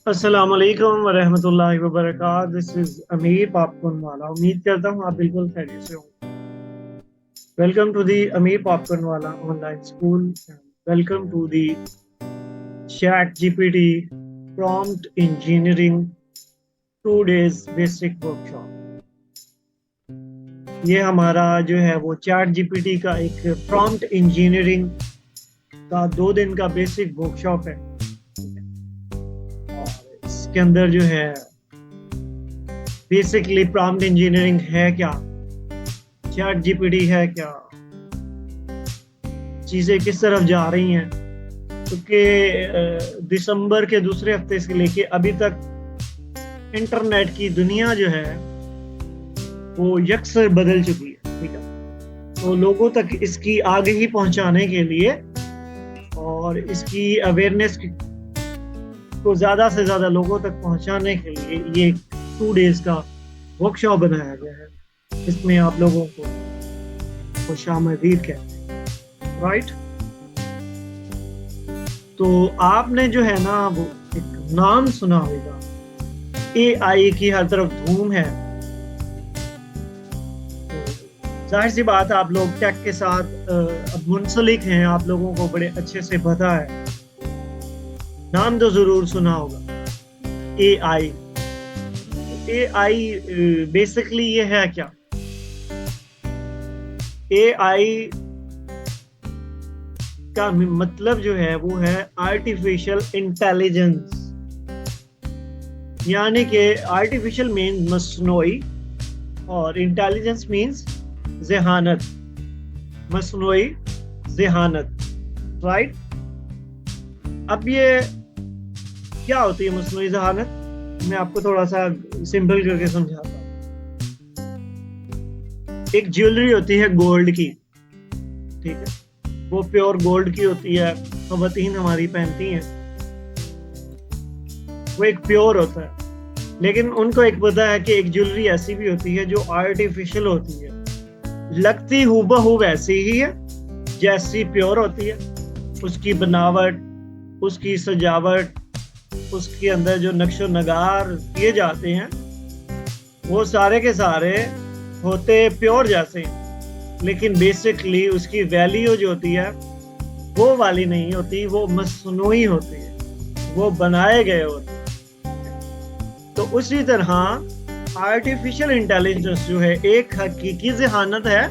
अस्सलाम वालेकुम वरहमतुल्लाहि वबरकातुहू। दिस इज अमीर पॉपकॉर्न वाला। उम्मीद करता हूँ आप बिल्कुल खैरियत से होंगे। Welcome to the Amir popcorn वाला online school. Welcome to the chat GPT prompt engineering 2 days basic workshop. ये हमारा जो है वो चैट जीपीटी का एक प्रॉम्प्ट इंजीनियरिंग का 2 दिन का बेसिक वर्कशॉप है। और इसके अंदर जो है बेसिकली प्रॉम्प्ट इंजीनियरिंग है क्या, चैट जीपीटी है क्या, चीजें किस तरफ जा रही हैं, क्योंकि दिसंबर के दूसरे हफ्ते से लेके अभी तक इंटरनेट की दुनिया जो है वो यकसर बदल चुकी है। ठीक है, तो लोगों तक इसकी आगाही पहुंचाने के लिए और इसकी अवेयरनेस को ज्यादा से ज्यादा लोगों तक पहुंचाने के लिए ये 2 days का वर्कशॉप बनाया गया है। इसमें आप लोगों को खुशामदीद कहते हैं, राइट। तो आपने जो है ना वो एक नाम सुना होगा, एआई की हर तरफ धूम है। तो जाहिर सी बात है आप लोग टेक के साथ अब मुंसलिक हैं, आप लोगों को बड़े अच्छे से पता है, नाम तो जरूर सुना होगा एआई। एआई बेसिकली ये है क्या? एआई का मतलब जो है वो है आर्टिफिशियल इंटेलिजेंस, यानी कि आर्टिफिशियल मीन्स मसनूई और इंटेलिजेंस मीन्स ज़हानत, मसनूई ज़हानत, राइट। अब ये क्या होती है मसनूई ज़हानत? मैं आपको थोड़ा सा सिंपल करके समझाता हूँ। एक ज्वेलरी होती है गोल्ड की, ठीक है, वो प्योर गोल्ड की होती है, ख़वातीन हमारी पहनती हैं, वो एक प्योर होता है। लेकिन उनको एक पता है कि एक ज्वेलरी ऐसी भी होती है जो आर्टिफिशियल होती है, लगती हूबहू वैसी ही है जैसी प्योर होती है। उसकी बनावट, उसकी सजावट, उसके अंदर जो नक्शो नगार किए जाते हैं वो सारे के सारे होते प्योर जैसे हैं, लेकिन बेसिकली उसकी वैल्यू जो होती है वो वाली नहीं होती, वो मसनूई होती है, वो बनाए गए होते हैं। तो उसी तरह आर्टिफिशियल इंटेलिजेंस जो है एक हकीकी ज़हानत है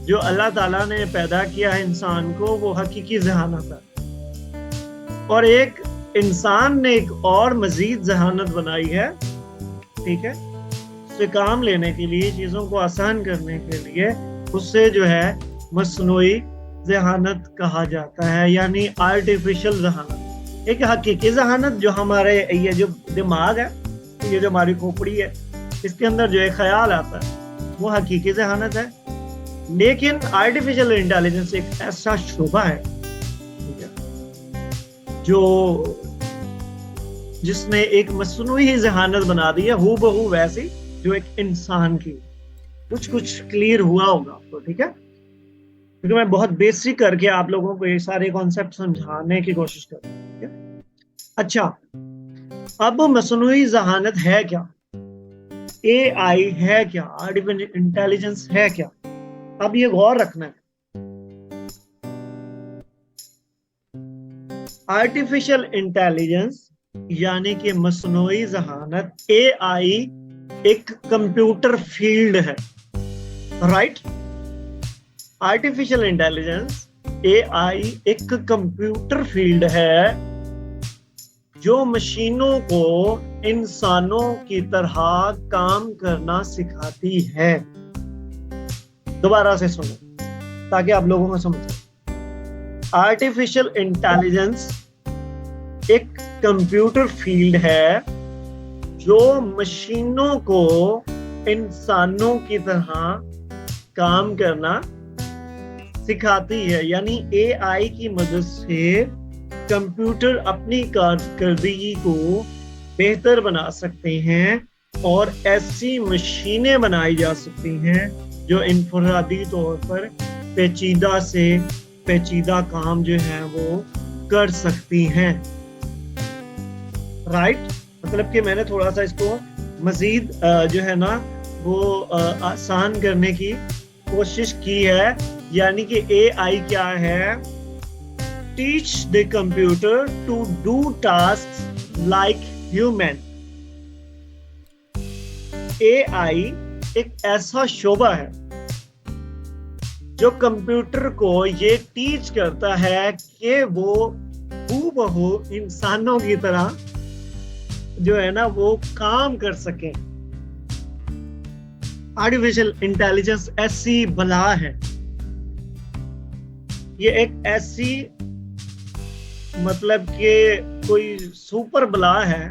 जो अल्लाह ताला ने पैदा किया है इंसान को, वो हकीकी ज़हानत है। और एक इंसान ने एक और मजीद ज़हानत बनाई है, ठीक है, उससे काम लेने के लिए, चीज़ों को आसान करने के लिए, उससे जो है मसनूई ज़हानत कहा जाता है, यानी आर्टिफिशियल ज़हानत। एक हकीकी ज़हानत जो हमारे ये जो दिमाग है, ये जो हमारी खोपड़ी है, इसके अंदर जो एक ख्याल आता है वो हकीकी ज़हानत है। लेकिन आर्टिफिशियल इंटेलिजेंस एक ऐसा शोबा है, ठीक है, जो जिसने एक मसनूई ज़हानत बना दी है हूबहू वैसी जो एक इंसान की। कुछ क्लियर हुआ होगा आपको, ठीक है, क्योंकि मैं बहुत बेसिक करके आप लोगों को ये सारे कॉन्सेप्ट समझाने की कोशिश कर रहा हूं, ठीक है। अच्छा, अब मसनूई ज़हानत है क्या, एआई है क्या, आर्टिफिशियल इंटेलिजेंस है क्या? अब ये गौर रखना है। आर्टिफिशियल इंटेलिजेंस यानी कि मसनूई ज़हानत, एआई एक कंप्यूटर फील्ड है, राइट। आर्टिफिशियल इंटेलिजेंस, एआई एक कंप्यूटर फील्ड है जो मशीनों को इंसानों की तरह काम करना सिखाती है। दोबारा से सुनो ताकि आप लोगों को समझ। आर्टिफिशियल इंटेलिजेंस एक कंप्यूटर फील्ड है जो मशीनों को इंसानों की तरह काम करना सिखाती है, यानी एआई की मदद से कंप्यूटर अपनी कारकर्दगी को बेहतर बना सकते हैं और ऐसी मशीनें बनाई जा सकती हैं जो इनफरादी तौर पर पेचीदा से पेचीदा काम जो है वो कर सकती हैं, राइट, मतलब कि मैंने थोड़ा सा इसको मजीद जो है ना वो आसान करने की कोशिश की है। यानी कि AI क्या है? Teach the computer to do task like human. AI एक ऐसा शोबा है जो कंप्यूटर को ये टीच करता है कि वो हूबहू इंसानों की तरह जो है ना वो काम कर सके। आर्टिफिशियल इंटेलिजेंस ऐसी बला है, ये एक ऐसी मतलब कि कोई सुपर बला है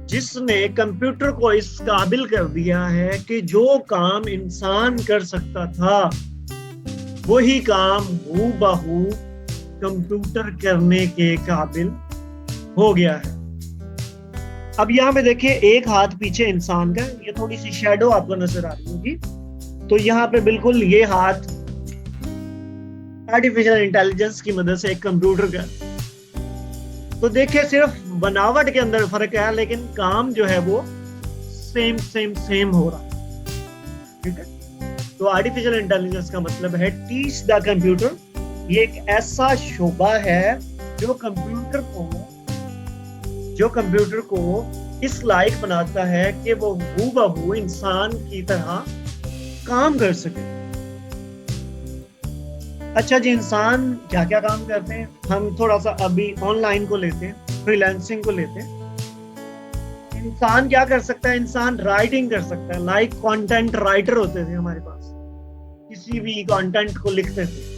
जिसने कंप्यूटर को इस काबिल कर दिया है कि जो काम इंसान कर सकता था वही काम हूबहू कंप्यूटर करने के काबिल हो गया है। अब यहाँ पे देखिए एक हाथ पीछे इंसान का, ये थोड़ी सी शैडो आपको नजर आ रही होगी, तो यहाँ पे बिल्कुल ये हाथ आर्टिफिशियल इंटेलिजेंस की मदद से एक कंप्यूटर का। तो देखिए सिर्फ बनावट के अंदर फर्क है, लेकिन काम जो है वो सेम हो रहा है। ठीक है, तो आर्टिफिशियल इंटेलिजेंस का मतलब है टीच द कंप्यूटर। ये एक ऐसा शोबा है जो कंप्यूटर को इस लायक बनाता है कि वो हूबहू इंसान की तरह काम कर सके। अच्छा जी, इंसान क्या क्या काम करते हैं? हम थोड़ा सा अभी ऑनलाइन को लेते हैं, फ्रीलांसिंग को लेते हैं। इंसान क्या कर सकता है? इंसान राइटिंग कर सकता है, लाइक कंटेंट राइटर होते थे हमारे पास, किसी भी कंटेंट को लिखते थे।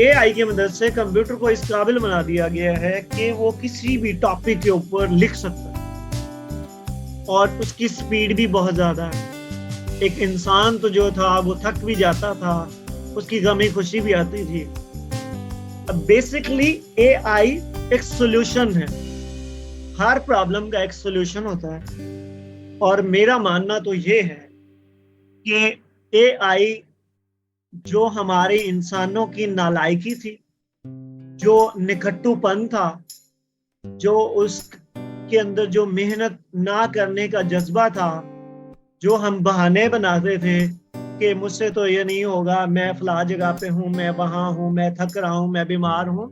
AI की मदद से कंप्यूटर को इस काबिल बना दिया गया है कि वो किसी भी टॉपिक के ऊपर लिख सकता है, और उसकी स्पीड भी बहुत ज्यादा है। एक इंसान तो जो था वो थक भी जाता था, उसकी गमी खुशी भी आती थी। अब बेसिकली AI एक सॉल्यूशन है, हर प्रॉब्लम का एक सॉल्यूशन होता है। और मेरा मानना तो ये है कि AI जो हमारे इंसानों की नालायकी थी, जो निकट्टूपन था, जो उसके अंदर जो मेहनत ना करने का जज्बा था, जो हम बहाने बनाते थे कि मुझसे तो ये नहीं होगा, मैं फला जगह पे हूँ, मैं वहां हूँ, मैं थक रहा हूँ, मैं बीमार हूँ।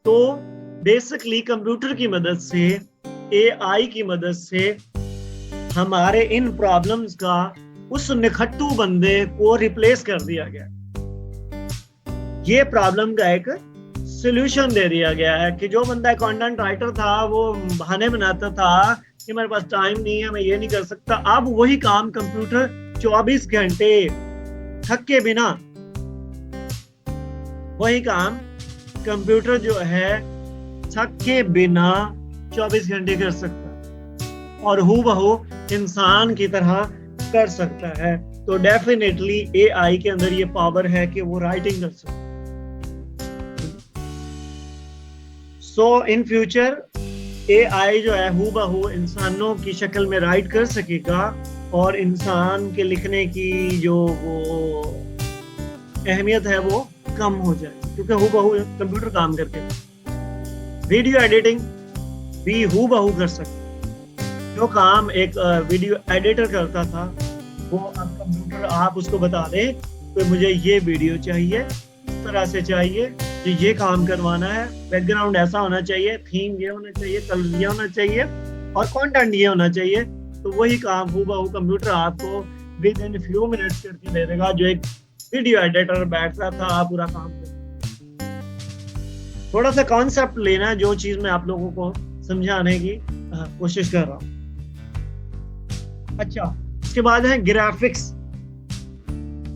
तो बेसिकली कंप्यूटर की मदद से, AI की मदद से हमारे इन प्रॉब्लम्स का उस निखट्टू बंदे को रिप्लेस कर दिया गया। ये प्रॉब्लम का एक सॉल्यूशन दे दिया गया है कि जो बंदा कंटेंट राइटर था वो बहाने बनाता था कि मेरे पास टाइम नहीं है, मैं ये नहीं कर सकता, अब वही काम कंप्यूटर 24 घंटे थक के बिना, वही काम कंप्यूटर जो है थक के बिना 24 घंटे कर सकता है और हूबहू इंसान की तरह कर सकता है। तो डेफिनेटली AI के अंदर ये पावर है कि वो राइटिंग कर सकता है। सो इन फ्यूचर AI जो है हूबहू इंसानों की शक्ल में राइट कर सकेगा, और इंसान के लिखने की जो वो अहमियत है वो कम हो जाए, क्योंकि हूबहू कंप्यूटर काम करके वीडियो एडिटिंग भी हूबहू कर सकता है। जो काम एक वीडियो एडिटर करता था वो अब कंप्यूटर, आप उसको बता दें कि मुझे ये वीडियो चाहिए, इस तरह से चाहिए, तो ये काम करवाना है, बैकग्राउंड ऐसा होना चाहिए, थीम ये होना चाहिए, कलर ये होना चाहिए और कंटेंट ये होना चाहिए, तो वही काम हूबहू कंप्यूटर आपको विद इन फ्यू मिनट्स करके दे देगा, जो एक वीडियो एडिटर बैठता था पूरा काम कर। थोड़ा सा कॉन्सेप्ट लेना है, जो चीज मैं आप लोगों को समझाने की कोशिश कर रहा हूँ। अच्छा, इसके बाद है ग्राफिक्स।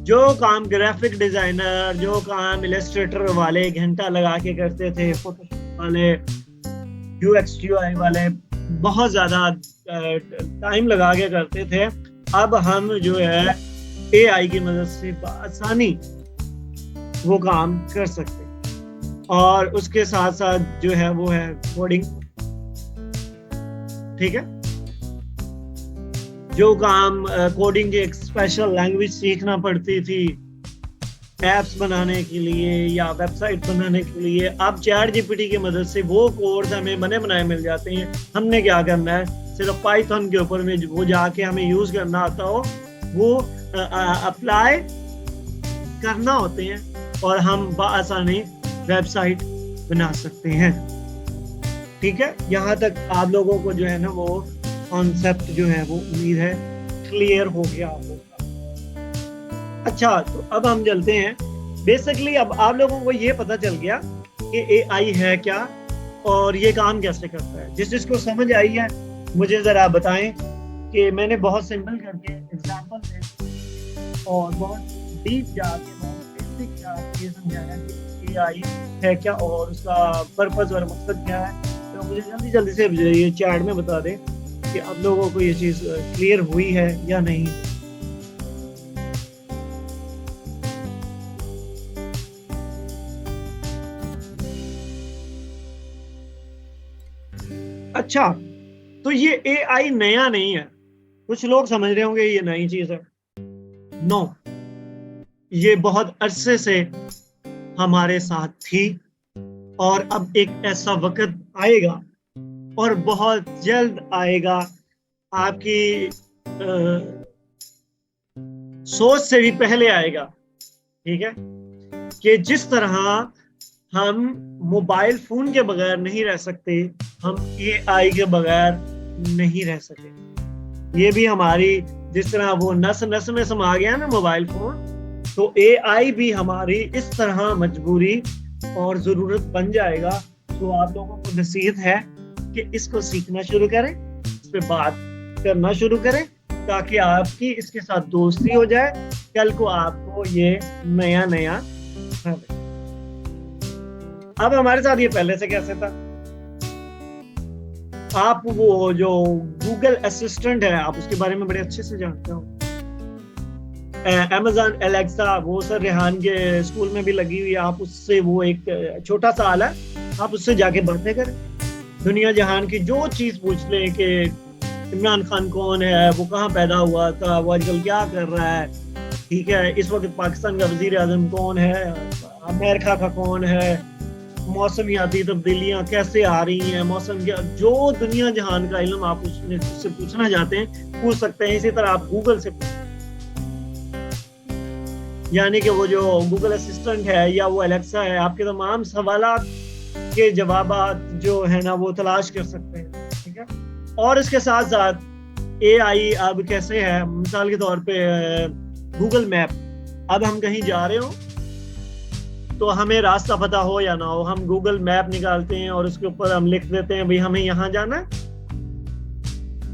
जो काम ग्राफिक डिजाइनर, जो काम इलस्ट्रेटर वाले घंटा लगा के करते थे, फोटोशॉप वाले, UX UI वाले बहुत ज्यादा टाइम लगा के करते थे, अब हम जो है AI की मदद से आसानी वो काम कर सकते हैं। और उसके साथ साथ जो है वो है कोडिंग। ठीक है, जो काम कोडिंग की एक स्पेशल लैंग्वेज सीखना पड़ती थी, एप्स बनाने के लिए या वेबसाइट बनाने के लिए, अब चैट जीपीटी की मदद से वो कोड्स हमें बने बनाए मिल जाते हैं। हमने क्या करना है, सिर्फ पाइथन के ऊपर में वो जाके हमें यूज करना आता हो, वो अप्लाई करना होते हैं और हम बआसानी वेबसाइट बना सकते हैं। ठीक है, यहाँ तक आप लोगों को जो है ना वो कॉन्सेप्ट जो है वो उम्मीद है क्लियर हो गया होगा। अच्छा, तो अब हम चलते हैं। बेसिकली अब आप लोगों को ये पता चल गया कि एआई है क्या और ये काम कैसे करता है। जिसको समझ आई है मुझे जरा बताएं कि मैंने बहुत सिंपल करके एग्जांपल दे और बहुत डीप जाके बहुत बेसिक जाके ये समझाया कि एआई है क्या और उसका पर्पस और मकसद क्या है। तो मुझे जल्दी जल्दी से ये चैट में बता दें कि आप लोगों को ये चीज क्लियर हुई है या नहीं। अच्छा, तो ये एआई नया नहीं है। कुछ लोग समझ रहे होंगे ये नई चीज है। नो, ये बहुत अरसे से हमारे साथ थी और अब एक ऐसा वक्त आएगा और बहुत जल्द आएगा, आपकी सोच से भी पहले आएगा। ठीक है, कि जिस तरह हम मोबाइल फोन के बगैर नहीं रह सकते, हम एआई के बगैर नहीं रह सके। ये भी हमारी जिस तरह वो नस नस में समा गया ना मोबाइल फोन, तो एआई भी हमारी इस तरह मजबूरी और जरूरत बन जाएगा। तो आप लोगों को नसीहत है कि इसको सीखना शुरू करें, इस पे बात करना शुरू करें, ताकि आपकी इसके साथ दोस्ती हो जाए, कल को आपको ये नया नया। अब हमारे साथ ये पहले से कैसे था? आप वो जो गूगल असिस्टेंट है, आप उसके बारे में बड़े अच्छे से जानते हो। Amazon एलेक्सा, वो सर रेहान के स्कूल में भी लगी हुई है। आप उससे, वो एक छोटा सा आला है, आप उससे जाके बातें करें, दुनिया जहान की जो चीज पूछ लें कि इमरान खान कौन है, वो कहाँ पैदा हुआ था, वो आजकल क्या कर रहा है, ठीक है, इस वक्त पाकिस्तान का वजीर आजम कौन है, अमेरिका का कौन है, मौसमियाती तब्दीलियां कैसे आ रही हैं, मौसम क्या, जो दुनिया जहान का इल्म आप उससे पूछना चाहते हैं पूछ सकते हैं। इसी तरह आप गूगल से यानी कि वो जो गूगल असिस्टेंट है या वो एलेक्सा है, आपके तमाम सवालात के जवाब जो है ना वो तलाश कर सकते हैं। ठीक है, और इसके साथ साथ एआई अब कैसे है, मिसाल के तौर पे गूगल मैप, अब हम कहीं जा रहे हो तो हमें रास्ता पता हो या ना हो, हम गूगल मैप निकालते हैं और उसके ऊपर हम लिख देते हैं भाई हमें यहाँ जाना है,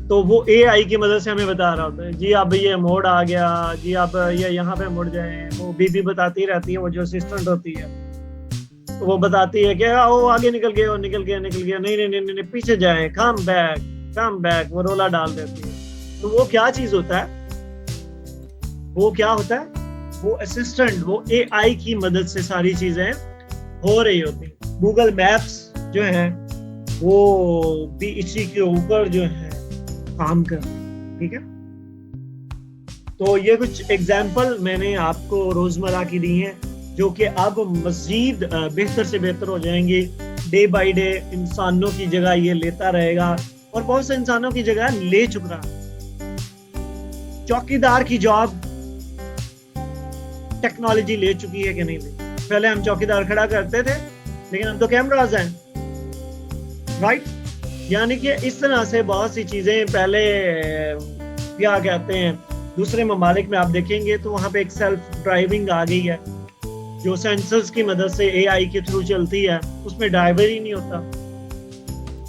तो वो एआई की मदद से हमें बता रहा होता है, जी आप ये मोड़ आ गया, जी आप ये यहाँ पे मुड़ जाएं। वो बीबी बताती रहती है, वो जो असिस्टेंट होती है, तो वो बताती है कि वो आगे निकल गए, निकल गया, नहीं नहीं नहीं नहीं पीछे जाए, कम बैक, वो रोला डाल देती है। तो वो क्या चीज होता है, वो क्या होता है, वो असिस्टेंट, वो एआई की मदद से सारी चीजें हो रही होती हैं। गूगल मैप्स जो है वो भी इसी के ऊपर जो है काम कर। ठीक है, तो ये कुछ एग्जाम्पल मैंने आपको रोजमर्रा की दी हैं, जो कि अब मजीद बेहतर से बेहतर हो जाएंगी। डे बाय डे इंसानों की जगह ये लेता रहेगा और बहुत से इंसानों की जगह ले चुका है। चौकीदार की जॉब टेक्नोलॉजी ले चुकी है कि नहीं ले? पहले हम चौकीदार खड़ा करते थे, लेकिन अब तो कैमरास हैं, राइट? यानी कि इस तरह से बहुत सी चीजें, पहले क्या कहते हैं, दूसरे ममालिक में आप देखेंगे तो वहां पे एक सेल्फ ड्राइविंग आ गई है, जो सेंसर्स की मदद से एआई के थ्रू चलती है, उसमें ड्राइवर ही नहीं होता,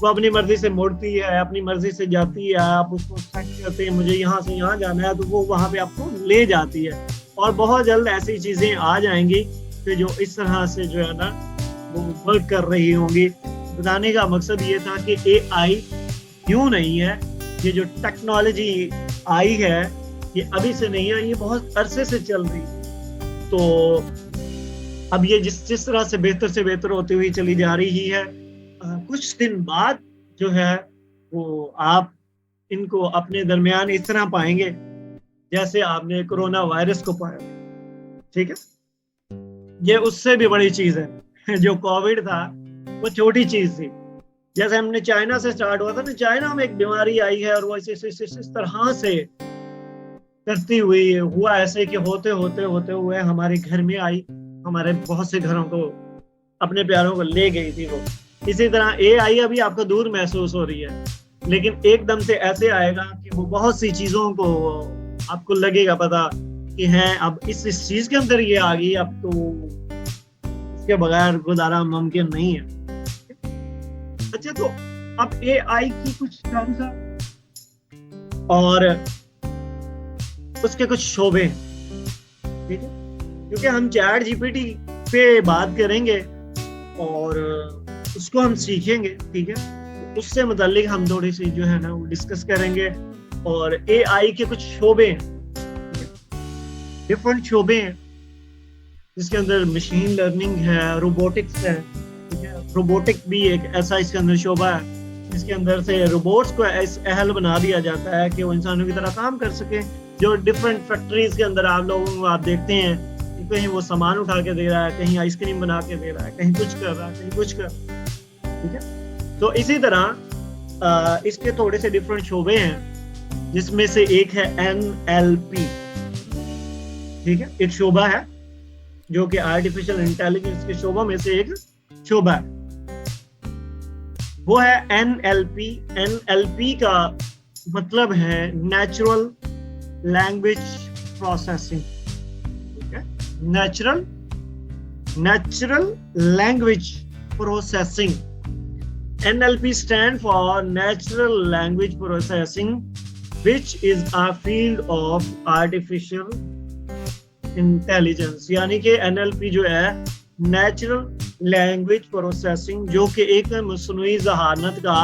वो अपनी मर्जी से मुड़ती है, अपनी मर्जी से जाती है, आप उसको सेट करते हैं, मुझे यहाँ से यहाँ जाना है, तो वो वहां पे आपको ले जाती है। और बहुत जल्द ऐसी चीजें आ जाएंगी कि जो इस तरह से जो है ना वो वर्क कर रही होंगी। बताने का मकसद ये था कि एआई क्यों नहीं है, ये जो टेक्नोलॉजी आई है ये अभी से नहीं है, ये बहुत अरसे से चल रही है। तो अब ये जिस तरह से बेहतर होती हुई चली जा रही है, कुछ दिन बाद जो है वो आप इनको अपने दरमियान इस तरह पाएंगे जैसे आपने कोरोना वायरस को पाया। ठीक है, ये उससे भी बड़ी चीज है। जो कोविड था वो छोटी चीज थी। जैसे हमने चाइना से स्टार्ट हुआ था ना, चाइना में एक बीमारी आई है और वो इस तरह से करती हुई हुआ ऐसे कि होते होते होते हुए हमारे घर में आई, हमारे बहुत से घरों को, अपने प्यारों को ले गई थी वो। इसी तरह एआई अभी आपको दूर महसूस हो रही है, लेकिन एकदम से ऐसे आएगा कि वो बहुत सी चीजों को आपको लगेगा पता कि हैं अब इस चीज के अंदर ये आ गई, अब तो इसके बगैर गुजारा मुमकिन नहीं है। अच्छा, तो अब एआई की कुछ टर्म्स और उसके कुछ शोबे, ठीक है, क्योंकि हम चैट जीपीटी पे बात करेंगे और उसको हम सीखेंगे, ठीक है, तो उससे मुतालिक हम थोड़ी सी जो है ना वो डिस्कस करेंगे। और एआई के कुछ शोबे हैं, डिफरेंट शोबे हैं, जिसके अंदर मशीन लर्निंग है, रोबोटिक्स है, ठीक है। रोबोटिक भी एक ऐसा इसके अंदर शोबा है जिसके अंदर से रोबोट्स को अहल बना दिया जाता है कि वो इंसानों की तरह काम कर सके। जो डिफरेंट फैक्ट्रीज के अंदर आप लोगों को आप देखते हैं कि कहीं वो सामान उठा के दे रहा है, कहीं आइसक्रीम बना के दे रहा है, कहीं कुछ कर रहा है, कहीं कुछ कर रहा है, ठीक है। तो इसी तरह इसके थोड़े से डिफरेंट शोबे हैं, जिसमें से एक है एनएलपी, ठीक है, एक शोबा है जो कि आर्टिफिशियल इंटेलिजेंस के शोबों में से एक शोबा है, वो है एनएलपी। एनएलपी का मतलब है नेचुरल लैंग्वेज प्रोसेसिंग, ठीक है, natural language processing. NLP stand for Natural Language Processing, which is a field of Artificial Intelligence। यानी कि NLP जो है नेचुरल लैंग्वेज प्रोसेसिंग, जो कि एक मसनूई ज़हानत का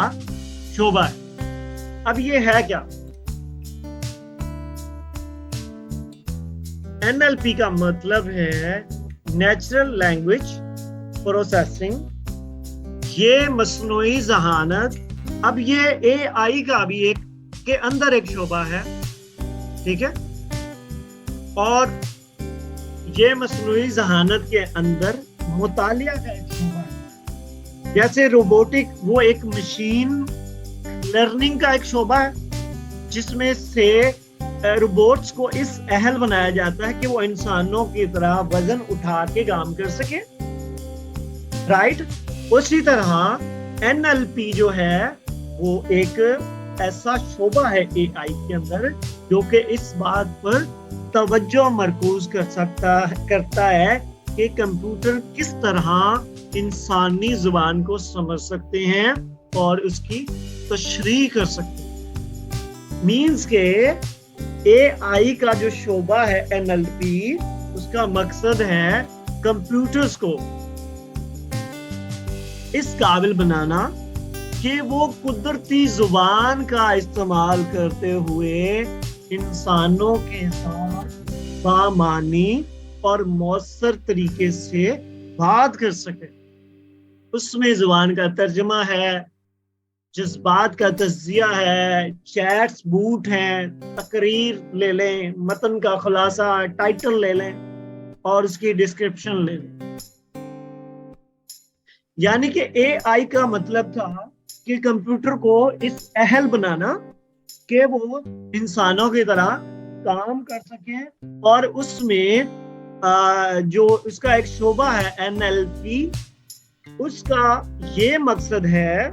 शोबा है। अब ये है क्या? NLP का मतलब है नेचुरल लैंग्वेज प्रोसेसिंग, ये मसनूई ज़हानत। अब ये एआई का भी एक के अंदर एक शोबा है, ठीक है, और ये मसनूई ज़हानत के अंदर मुतालिया का एक शोबा है। जैसे रोबोटिक वो एक मशीन लर्निंग का एक शोबा है, जिसमें से रोबोट्स को इस अहल बनाया जाता है कि वो इंसानों की तरह वजन उठा के काम कर सके, राइट। उसी तरह एनएलपी जो है वो एक ऐसा शोबा है एआई के अंदर जो कि इस बात पर तवज्जो मरकूज करता है कि कंप्यूटर किस तरह इंसानी जुबान को समझ सकते हैं और उसकी तशरीह कर सकते हैं। मीन्स के एआई का जो शोबा है एनएलपी, उसका मकसद है कंप्यूटर्स को इस काबिल बनाना कि वो कुदरती जुबान का इस्तेमाल करते हुए इंसानों के साथ बामानी और मौसर तरीके से बात कर सके। उसमें जुबान का तर्जमा है, जज्बात का तज्जिया है, चैट्स बूट हैं, तकरीर ले लें, मतन का खुलासा टाइटल ले लें और उसकी डिस्क्रिप्शन ले लें। यानी कि एआई का मतलब था कि कंप्यूटर को इस अहल बनाना कि वो इंसानों की तरह काम कर सके, और उसमें जो उसका एक शोबा है एनएलपी, उसका ये मकसद है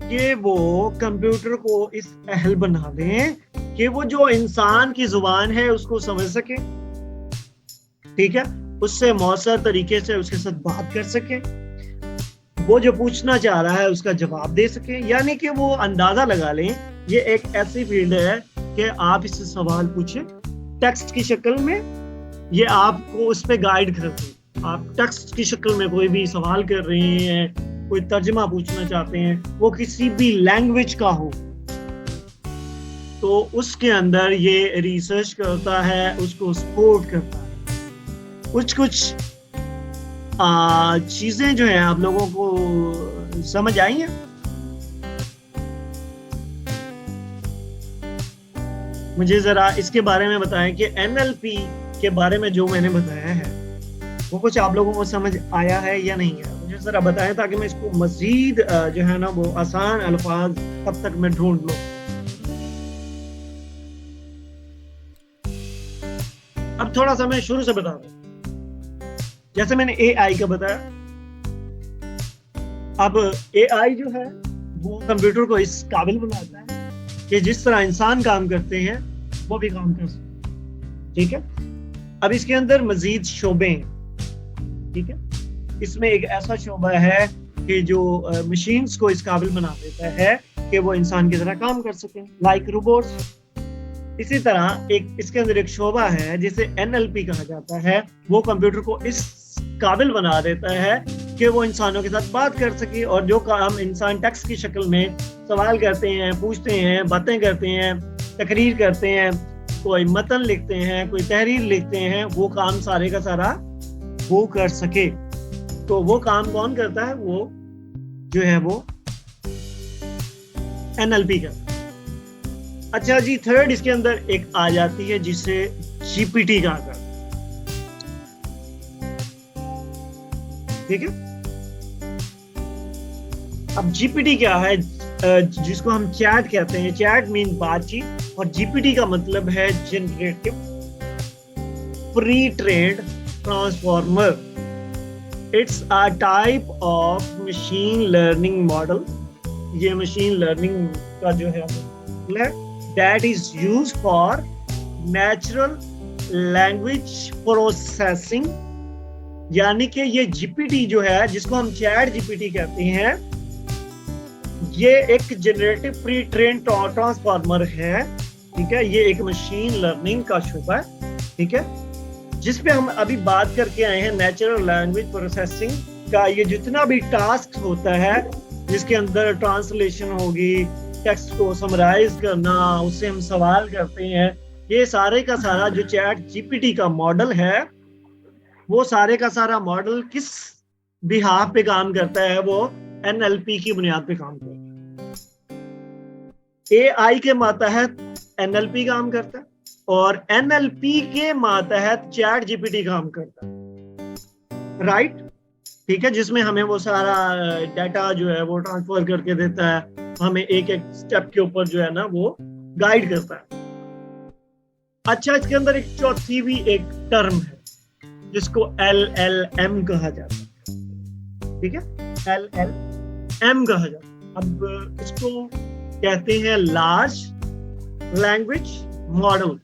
कि वो कंप्यूटर को इस अहल बना दें कि वो जो इंसान की जुबान है उसको समझ सके, ठीक है, उससे मौसर तरीके से उसके साथ बात कर सके, वो जो पूछना चाह रहा है उसका जवाब दे सके। यानी कि वो अंदाजा लगा लें ये एक ऐसी फील्ड है कि आप इससे सवाल पूछें टेक्स्ट की शक्ल में, ये आपको उस पर गाइड करते हैं। आप टेक्स्ट की शक्ल में कोई भी सवाल कर रहे हैं, कोई तर्जमा पूछना चाहते हैं, वो किसी भी लैंग्वेज का हो, तो उसके अंदर ये रिसर्च करता है, उसको सपोर्ट करता है। कुछ चीजें जो है आप लोगों को समझ आई हैं? मुझे जरा इसके बारे में बताएं कि एनएलपी के बारे में जो मैंने बताया है वो कुछ आप लोगों को समझ आया है या नहीं है, मुझे जरा बताएं ताकि मैं इसको मजीद जो है ना वो आसान अल्फाज तब तक मैं ढूंढ लूं। अब थोड़ा सा मैं शुरू से बता दूं, जैसे मैंने एआई का बताया। अब एआई जो है वो कंप्यूटर को इस काबिल बनाता है कि जिस तरह इंसान काम करते हैं वो भी काम कर सकते, ठीक है। अब इसके अंदर मजीद शोबे हैं, ठीक है। इसमें एक ऐसा शोबा है कि जो मशीन्स को इस काबिल बना देता है कि वो इंसान की तरह काम कर सकें, लाइक रोबोट्स। इसी तरह एक इसके अंदर एक शोबा है जिसे एनएलपी कहा जाता है, वो कंप्यूटर को इस काबिल बना देता है कि वो इंसानों के साथ बात कर सके, और जो काम इंसान टेक्स्ट की शक्ल में सवाल करते हैं, पूछते हैं, बातें करते हैं, तकरीर करते हैं, कोई मतन लिखते हैं, कोई तहरीर लिखते हैं, वो काम सारे का सारा वो कर सके। तो वो काम कौन करता है? वो जो है वो एनएलपी का। अच्छा जी, थर्ड इसके अंदर एक आ जाती है जिसे जीपीटी कहा जाता है, ठीक है। अब जीपीटी क्या है? जिसको हम चैट कहते हैं। चैट मीन बातचीत, और जीपीटी का मतलब है generative pre trained transformer. It's a type of machine learning model. ये मशीन लर्निंग का जो है that is used for natural language processing। यानी कि ये जीपीटी जो है, जिसको हम चैट जीपीटी कहते हैं, ये एक जनरेटिव प्री ट्रेन ट्रांसफॉर्मर है, ठीक है। ये एक मशीन लर्निंग का शुबा है, ठीक है, जिसपे हम अभी बात करके आए हैं नेचुरल लैंग्वेज प्रोसेसिंग का। ये जितना भी टास्क होता है जिसके अंदर ट्रांसलेशन होगी, टेक्स्ट को समराइज करना, उससे हम सवाल करते हैं, ये सारे का सारा जो चैट जीपीटी का मॉडल है, वो सारे का सारा मॉडल किस बिहाफ पे काम करता है? वो एनएलपी की बुनियाद पे काम करता है। एआई के मातहत एनएलपी काम करता है, और एनएलपी के मातहत चैट जीपीटी काम करता है, राइट, ठीक है। जिसमें हमें वो सारा डाटा जो है वो ट्रांसफर करके देता है, हमें एक एक स्टेप के ऊपर जो है ना वो गाइड करता है। अच्छा, इसके अंदर एक चौथी भी एक टर्म है जिसको एलएलएम कहा जाता है, ठीक है, एलएलएम कहा जाता है। अब इसको कहते हैं large language model.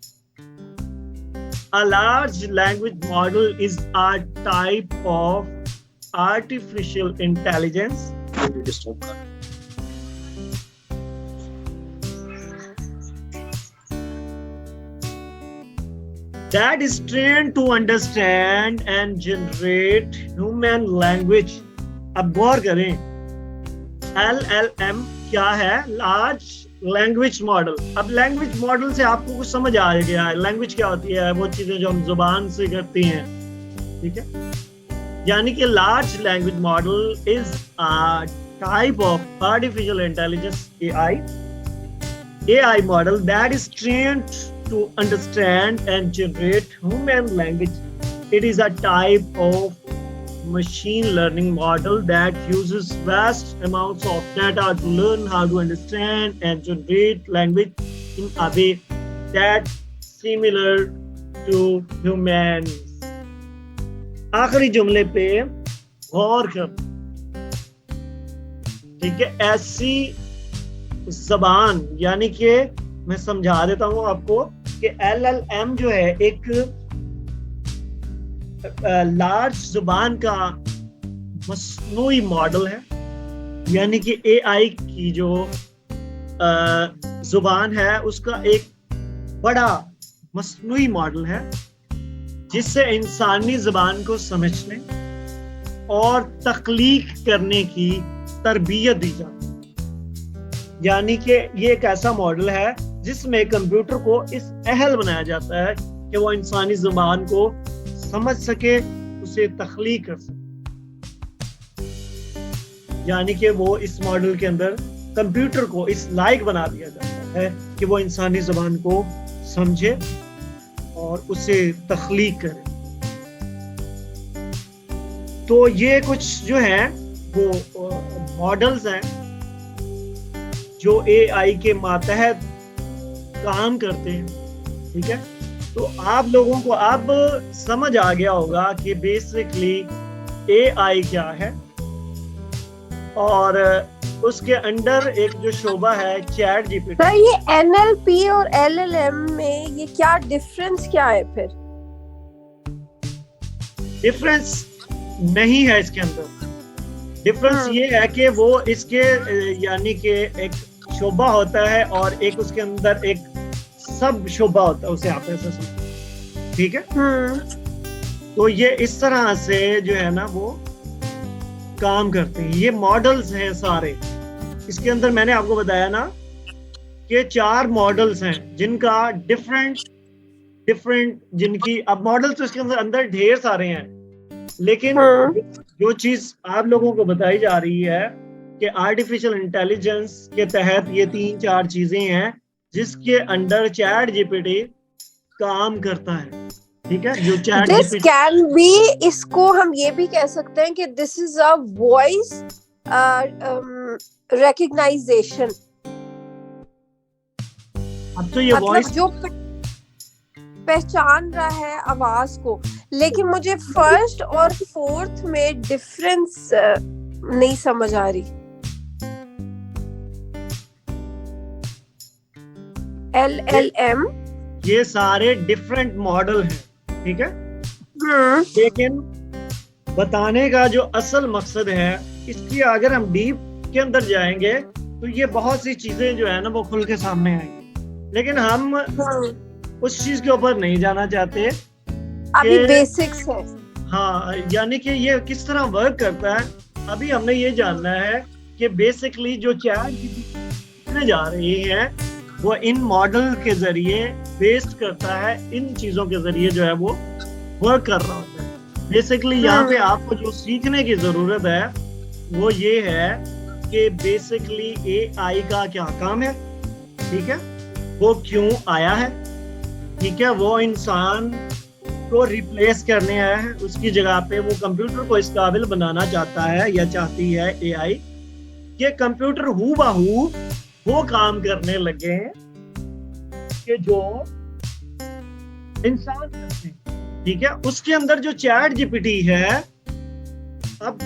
A large language model is a type of artificial intelligence that is trained to understand and generate human language। अब गौर करें, LLM क्या है? Large language model. अब लैंग्वेज मॉडल से आपको कुछ समझ आ गया है, लैंग्वेज क्या होती है? वो चीजें जो हम जुबान से करते हैं, ठीक है। यानी कि large language model is a type of artificial intelligence AI model that is trained to understand and generate human language. It is a type of machine learning model that uses vast amounts of data to learn how to understand and generate language in a way that's similar to humans। आखिरी जुमले पे गौर कर, ठीक है। ऐसी ज़बान, यानी कि मैं समझा देता हूं आपको कि LLM जो है एक लार्ज जुबान का मसनूई मॉडल है, यानी कि AI की जो जुबान है उसका एक बड़ा मसनूई मॉडल है, जिससे इंसानी जुबान को समझने और तख्लीक करने की तरबियत दी जाती है। यानी कि ये एक ऐसा मॉडल है जिसमें कंप्यूटर को इस अहल बनाया जाता है कि वो इंसानी जुबान को समझ सके, उसे तख्लीक कर सके। यानी कि वो इस मॉडल के अंदर कंप्यूटर को इस लायक बना दिया जाता है कि वो इंसानी जुबान को समझे और उसे तख्लीक करे। तो ये कुछ जो है वो मॉडल्स हैं जो एआई के मातहत काम करते हैं, ठीक है। तो आप लोगों को अब समझ आ गया होगा कि बेसिकली एआई क्या है, और उसके अंडर एक जो शोबा है चैट जीपीटी। सर, ये एनएलपी और एलएलएम में ये क्या डिफरेंस क्या है फिर? डिफरेंस नहीं है इसके अंदर। डिफरेंस ये है कि वो इसके यानी कि एक शोबा होता है और एक उसके अंदर एक सब शोबा होता है, उसे आप ऐसा समझो, ठीक है। तो ये इस तरह से जो है ना वो काम करते हैं। ये मॉडल्स हैं सारे। इसके अंदर मैंने आपको बताया ना कि 4 मॉडल्स हैं जिनका डिफरेंट जिनकी, अब मॉडल्स तो इसके अंदर ढेर सारे हैं, लेकिन जो चीज आप लोगों को बताई जा रही है कि आर्टिफिशियल इंटेलिजेंस के तहत ये 3-4 चीजें हैं जिसके अंडर चैट जीपीटी काम करता है, ठीक है। जो चैट दिस कैन बी, इसको हम ये भी कह सकते हैं कि this is a voice recognisation. अब तो ये वॉइस जो पहचान रहा है आवाज को, लेकिन मुझे फर्स्ट और फोर्थ में डिफरेंस नहीं समझ आ रही। LLM, ये सारे डिफरेंट मॉडल हैं, ठीक है। लेकिन बताने का जो असल मकसद है, इसकी अगर हम डीप के अंदर जाएंगे तो ये बहुत सी चीजें जो है ना वो खुल के सामने आएंगी, लेकिन हम उस चीज के ऊपर नहीं जाना चाहते। अभी बेसिक्स है। हाँ, यानी कि ये किस तरह वर्क करता है अभी हमने ये जानना है कि बेसिकली जो चैट जा रही है वो इन मॉडल के जरिए बेस्ड करता है, इन चीजों के जरिए जो है वो वर्क कर रहा होता है। बेसिकली यहाँ पे आपको जो सीखने की जरूरत है वो ये है कि बेसिकली एआई का क्या काम है, ठीक है, वो क्यों आया है, ठीक है, वो इंसान को रिप्लेस करने आया है, उसकी जगह पे वो कंप्यूटर को इस काबिल बनाना चाहता है या चाहती है एआई कि कंप्यूटर हूबहू वो काम करने लगे हैं कि जो इंसान करते हैं, ठीक है। उसके अंदर जो चैट जीपीटी है, अब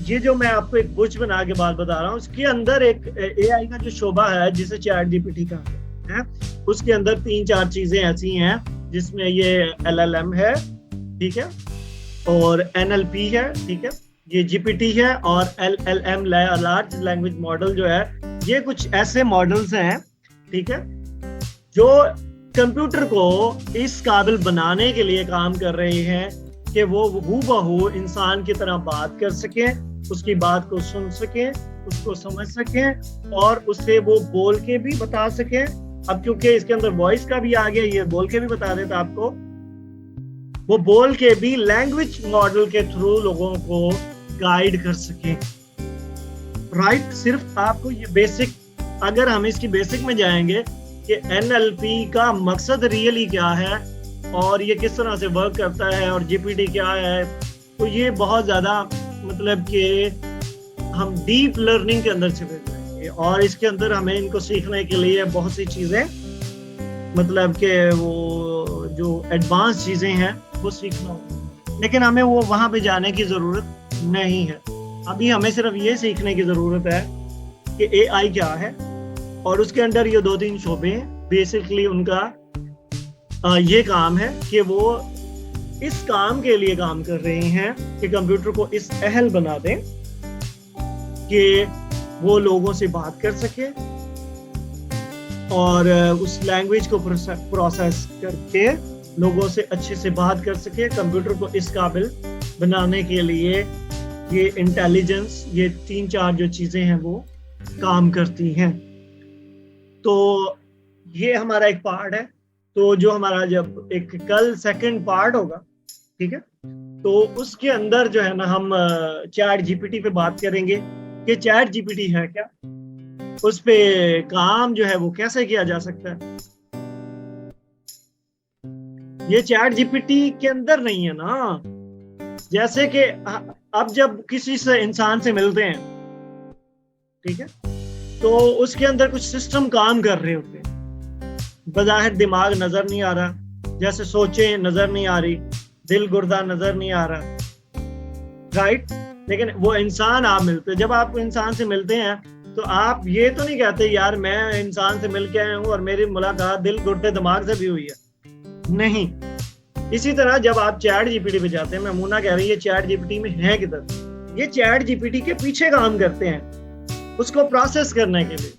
ये जो मैं आपको एक बुच बना के बात बता रहा हूँ, उसके अंदर एक एआई का जो शोबा है जिसे चैट जीपीटी का है, उसके अंदर 3-4 चीजें ऐसी हैं जिसमें ये एलएलएम है, ठीक है, और एनएलपी है, ठीक है, ये जीपीटी है, और एलएलएम लार्ज लैंग्वेज मॉडल जो है, ये कुछ ऐसे मॉडल्स हैं, ठीक है, जो कंप्यूटर को इस काबिल बनाने के लिए काम कर रहे हैं कि वो हूबहू इंसान की तरह बात कर सके, उसकी बात को सुन सके, उसको समझ सके और उससे वो बोल के भी बता सके। अब क्योंकि इसके अंदर वॉइस का भी आ गया, ये बोल के भी बता देता आपको, वो बोल के भी लैंग्वेज मॉडल के थ्रू लोगों को गाइड कर सके, राइट। सिर्फ आपको ये बेसिक, अगर हम इसकी बेसिक में जाएंगे कि एनएलपी का मकसद रियली क्या है और ये किस तरह से वर्क करता है और जीपीटी क्या है, तो ये बहुत ज्यादा मतलब कि हम डीप लर्निंग के अंदर चले जाएंगे और इसके अंदर हमें इनको सीखने के लिए बहुत सी चीजें, मतलब कि वो जो एडवांस चीजें हैं वो सीखना होगा, लेकिन हमें वो वहां पे जाने की जरूरत नहीं है। अभी हमें सिर्फ ये सीखने की जरूरत है कि एआई क्या है और उसके अंदर ये 2-3 शोबे हैं। बेसिकली उनका ये काम है कि वो इस काम के लिए काम कर रहे हैं कि कंप्यूटर को इस अहल बना दें कि वो लोगों से बात कर सके और उस लैंग्वेज को प्रोसेस करके लोगों से अच्छे से बात कर सके। कंप्यूटर को इस काबिल बनाने के लिए ये इंटेलिजेंस, ये 3-4 जो चीजें हैं वो काम करती हैं। तो ये हमारा एक पार्ट है। तो जो हमारा जब एक कल सेकंड पार्ट होगा, ठीक है, तो उसके अंदर जो है ना हम चैट जीपीटी पे बात करेंगे कि चैट जीपीटी है क्या, उस पे काम जो है वो कैसे किया जा सकता है। ये चैट जीपीटी के अंदर नहीं है ना, जैसे कि अब जब किसी से इंसान से मिलते हैं, ठीक है, तो उसके अंदर कुछ सिस्टम काम कर रहे होते हैं। बज़ाहिर दिमाग नजर नहीं आ रहा, जैसे सोचें नजर नहीं आ रही, दिल गुर्दा नजर नहीं आ रहा, राइट। लेकिन वो इंसान आप मिलते हैं, जब आप इंसान से मिलते हैं तो आप ये तो नहीं कहते यार मैं इंसान से मिल के आया हूँ और मेरी मुलाकात दिल गुर्दे दिमाग से भी हुई है, नहीं। इसी तरह जब आप चैट जीपीटी पे जाते हैं, मैमूना कह रही है चैट जीपीटी में है किधर, ये चैट जीपीटी के पीछे काम करते हैं उसको प्रोसेस करने के लिए,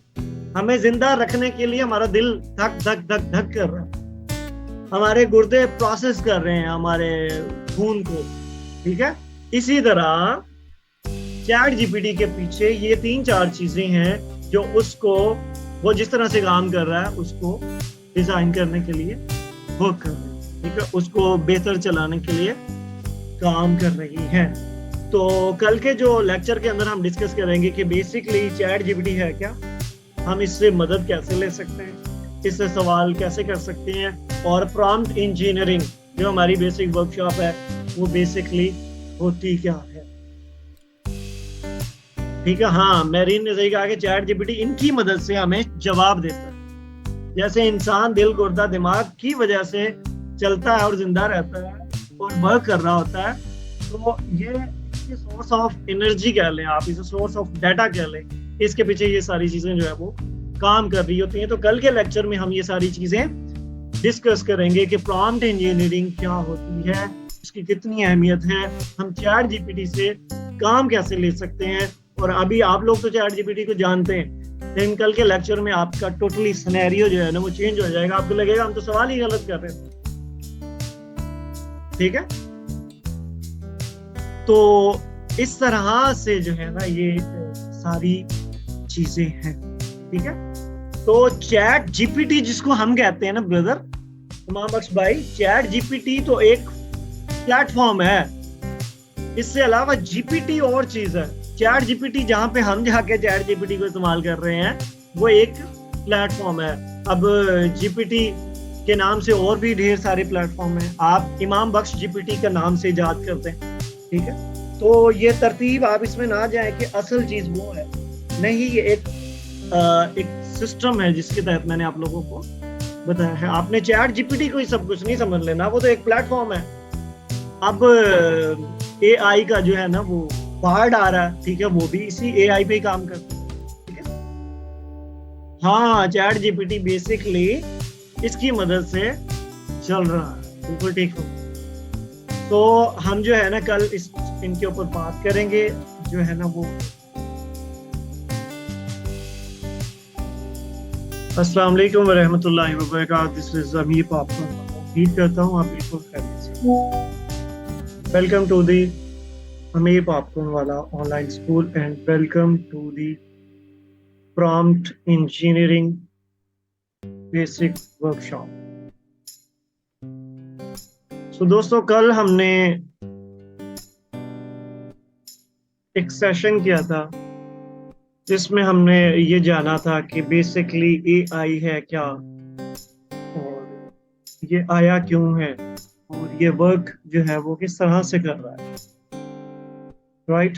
हमें जिंदा रखने के लिए। हमारा दिल धक धक धक धक कर रहा है, हमारे गुर्दे प्रोसेस कर रहे हैं हमारे खून को, ठीक है। इसी तरह चैट जीपीटी के पीछे ये 3-4 चीजें हैं जो उसको, वो जिस तरह से काम कर रहा है उसको डिजाइन करने के लिए वर्क कर रही है, ठीक है, उसको बेहतर चलाने के लिए काम कर रही है। तो कल के जो लेक्चर के अंदर हम डिस्कस करेंगे कि बेसिकली चैट जीपीटी है क्या, हम इससे मदद कैसे ले सकते हैं, इससे सवाल कैसे कर सकते हैं, और प्रॉम्प्ट इंजीनियरिंग जो हमारी बेसिक वर्कशॉप है वो बेसिकली होती क्या है, ठीक है। हाँ, मैरीन ने सही कहा कि चैट जीपीटी इनकी मदद से हमें जवाब देता है। जैसे इंसान दिल गुर्दा दिमाग की वजह से चलता है और जिंदा रहता है और वर्क कर रहा होता है, तो ये सोर्स ऑफ एनर्जी कह लें आप, इसे सोर्स ऑफ डाटा कह लें, इसके पीछे ये सारी चीजें जो है वो काम कर रही होती हैं। तो कल के लेक्चर में हम ये सारी चीजें डिस्कस करेंगे कि प्रॉम्प्ट इंजीनियरिंग क्या होती है, उसकी कितनी अहमियत है, हम चैट जीपीटी से काम कैसे ले सकते हैं। और अभी आप लोग तो चैट जीपीटी को जानते हैं, लेकिन कल के लेक्चर में आपका टोटली सिनेरियो जो है ना वो चेंज हो जाएगा, आपको लगेगा हम तो सवाल ही गलत कर रहे हैं, ठीक है। तो इस तरह से जो है ना ये सारी चीजें हैं, ठीक है। तो चैट जीपीटी जिसको हम कहते हैं ना ब्रदर इमाम बख्श भाई, चैट जीपीटी तो एक प्लेटफॉर्म है, इससे अलावा जीपीटी और चीज है। चैट जीपीटी जहां पे हम जाके चैट जीपीटी को इस्तेमाल कर रहे हैं वो एक प्लेटफॉर्म है। अब जीपीटी के नाम से और भी ढेर सारे प्लेटफॉर्म हैं, आप इमाम बख्श जीपीटी का नाम से याद करते हैं, ठीक है। तो ये तरतीब आप इसमें ना जाए कि असल चीज वो है, नहीं, ये एक सिस्टम है जिसके तहत मैंने आप लोगों को बताया है। आपने चैट जीपीटी को ही सब कुछ नहीं समझ लेना, वो तो एक प्लेटफॉर्म है। अब एआई का जो है ना वो बार्ड आ रहा है, ठीक है, वो भी इसी एआई पे ही काम करता है, ठीक है। हाँ, चैट जीपीटी बेसिकली इसकी मदद से चल रहा है, बिल्कुल ठीक हो। तो हम जो है ना कल इनके ऊपर बात करेंगे, जो है ना वो। अस्सलाम वालेकुम रहमतुल्लाहि व बरकातहू। दिस इज अमीर पापा, उम्मीद करता हूँ आप बिल्कुल खैरियत से। Welcome to the Amir popcorn वाला online school and welcome to the prompt engineering basic workshop. So दोस्तों, कल हमने एक सेशन किया था जिसमें हमने ये जाना था कि बेसिकली एआई है क्या, और ये आया क्यों है, और ये वर्क जो है वो किस तरह से कर रहा है, राइट।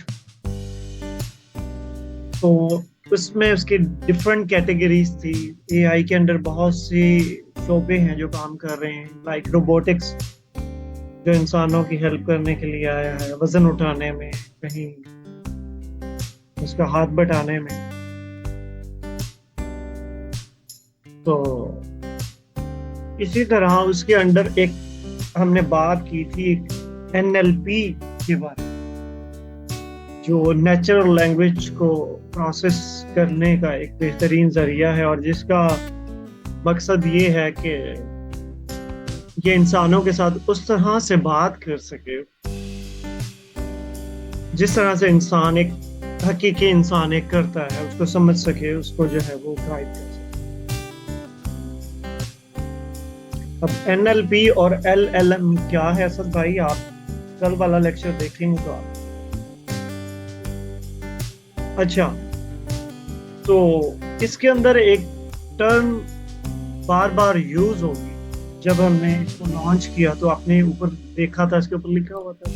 तो उसमें उसकी डिफरेंट कैटेगरीज थी। एआई के अंदर बहुत से शोबे हैं जो काम कर रहे हैं, लाइक रोबोटिक्स जो इंसानों की हेल्प करने के लिए आया है, वजन उठाने में, कहीं उसका हाथ बटाने में। तो इसी तरह उसके अंदर एक हमने बात की थी एनएलपी के बारे में, जो नेचुरल लैंग्वेज को प्रोसेस करने का एक बेहतरीन जरिया है, और जिसका मकसद ये है कि ये इंसानों के साथ उस तरह से बात कर सके जिस तरह से इंसान एक हकीकी इंसान एक करता है, उसको समझ सके, उसको जो है वो गाइड कर सके। अब एनएलपी और एलएलएम क्या है असद भाई, आप कल वाला लेक्चर देखेंगे तो आप। अच्छा, तो इसके अंदर एक टर्म बार बार यूज होगी। जब हमने इसको लॉन्च किया तो आपने ऊपर देखा था, इसके ऊपर लिखा हुआ था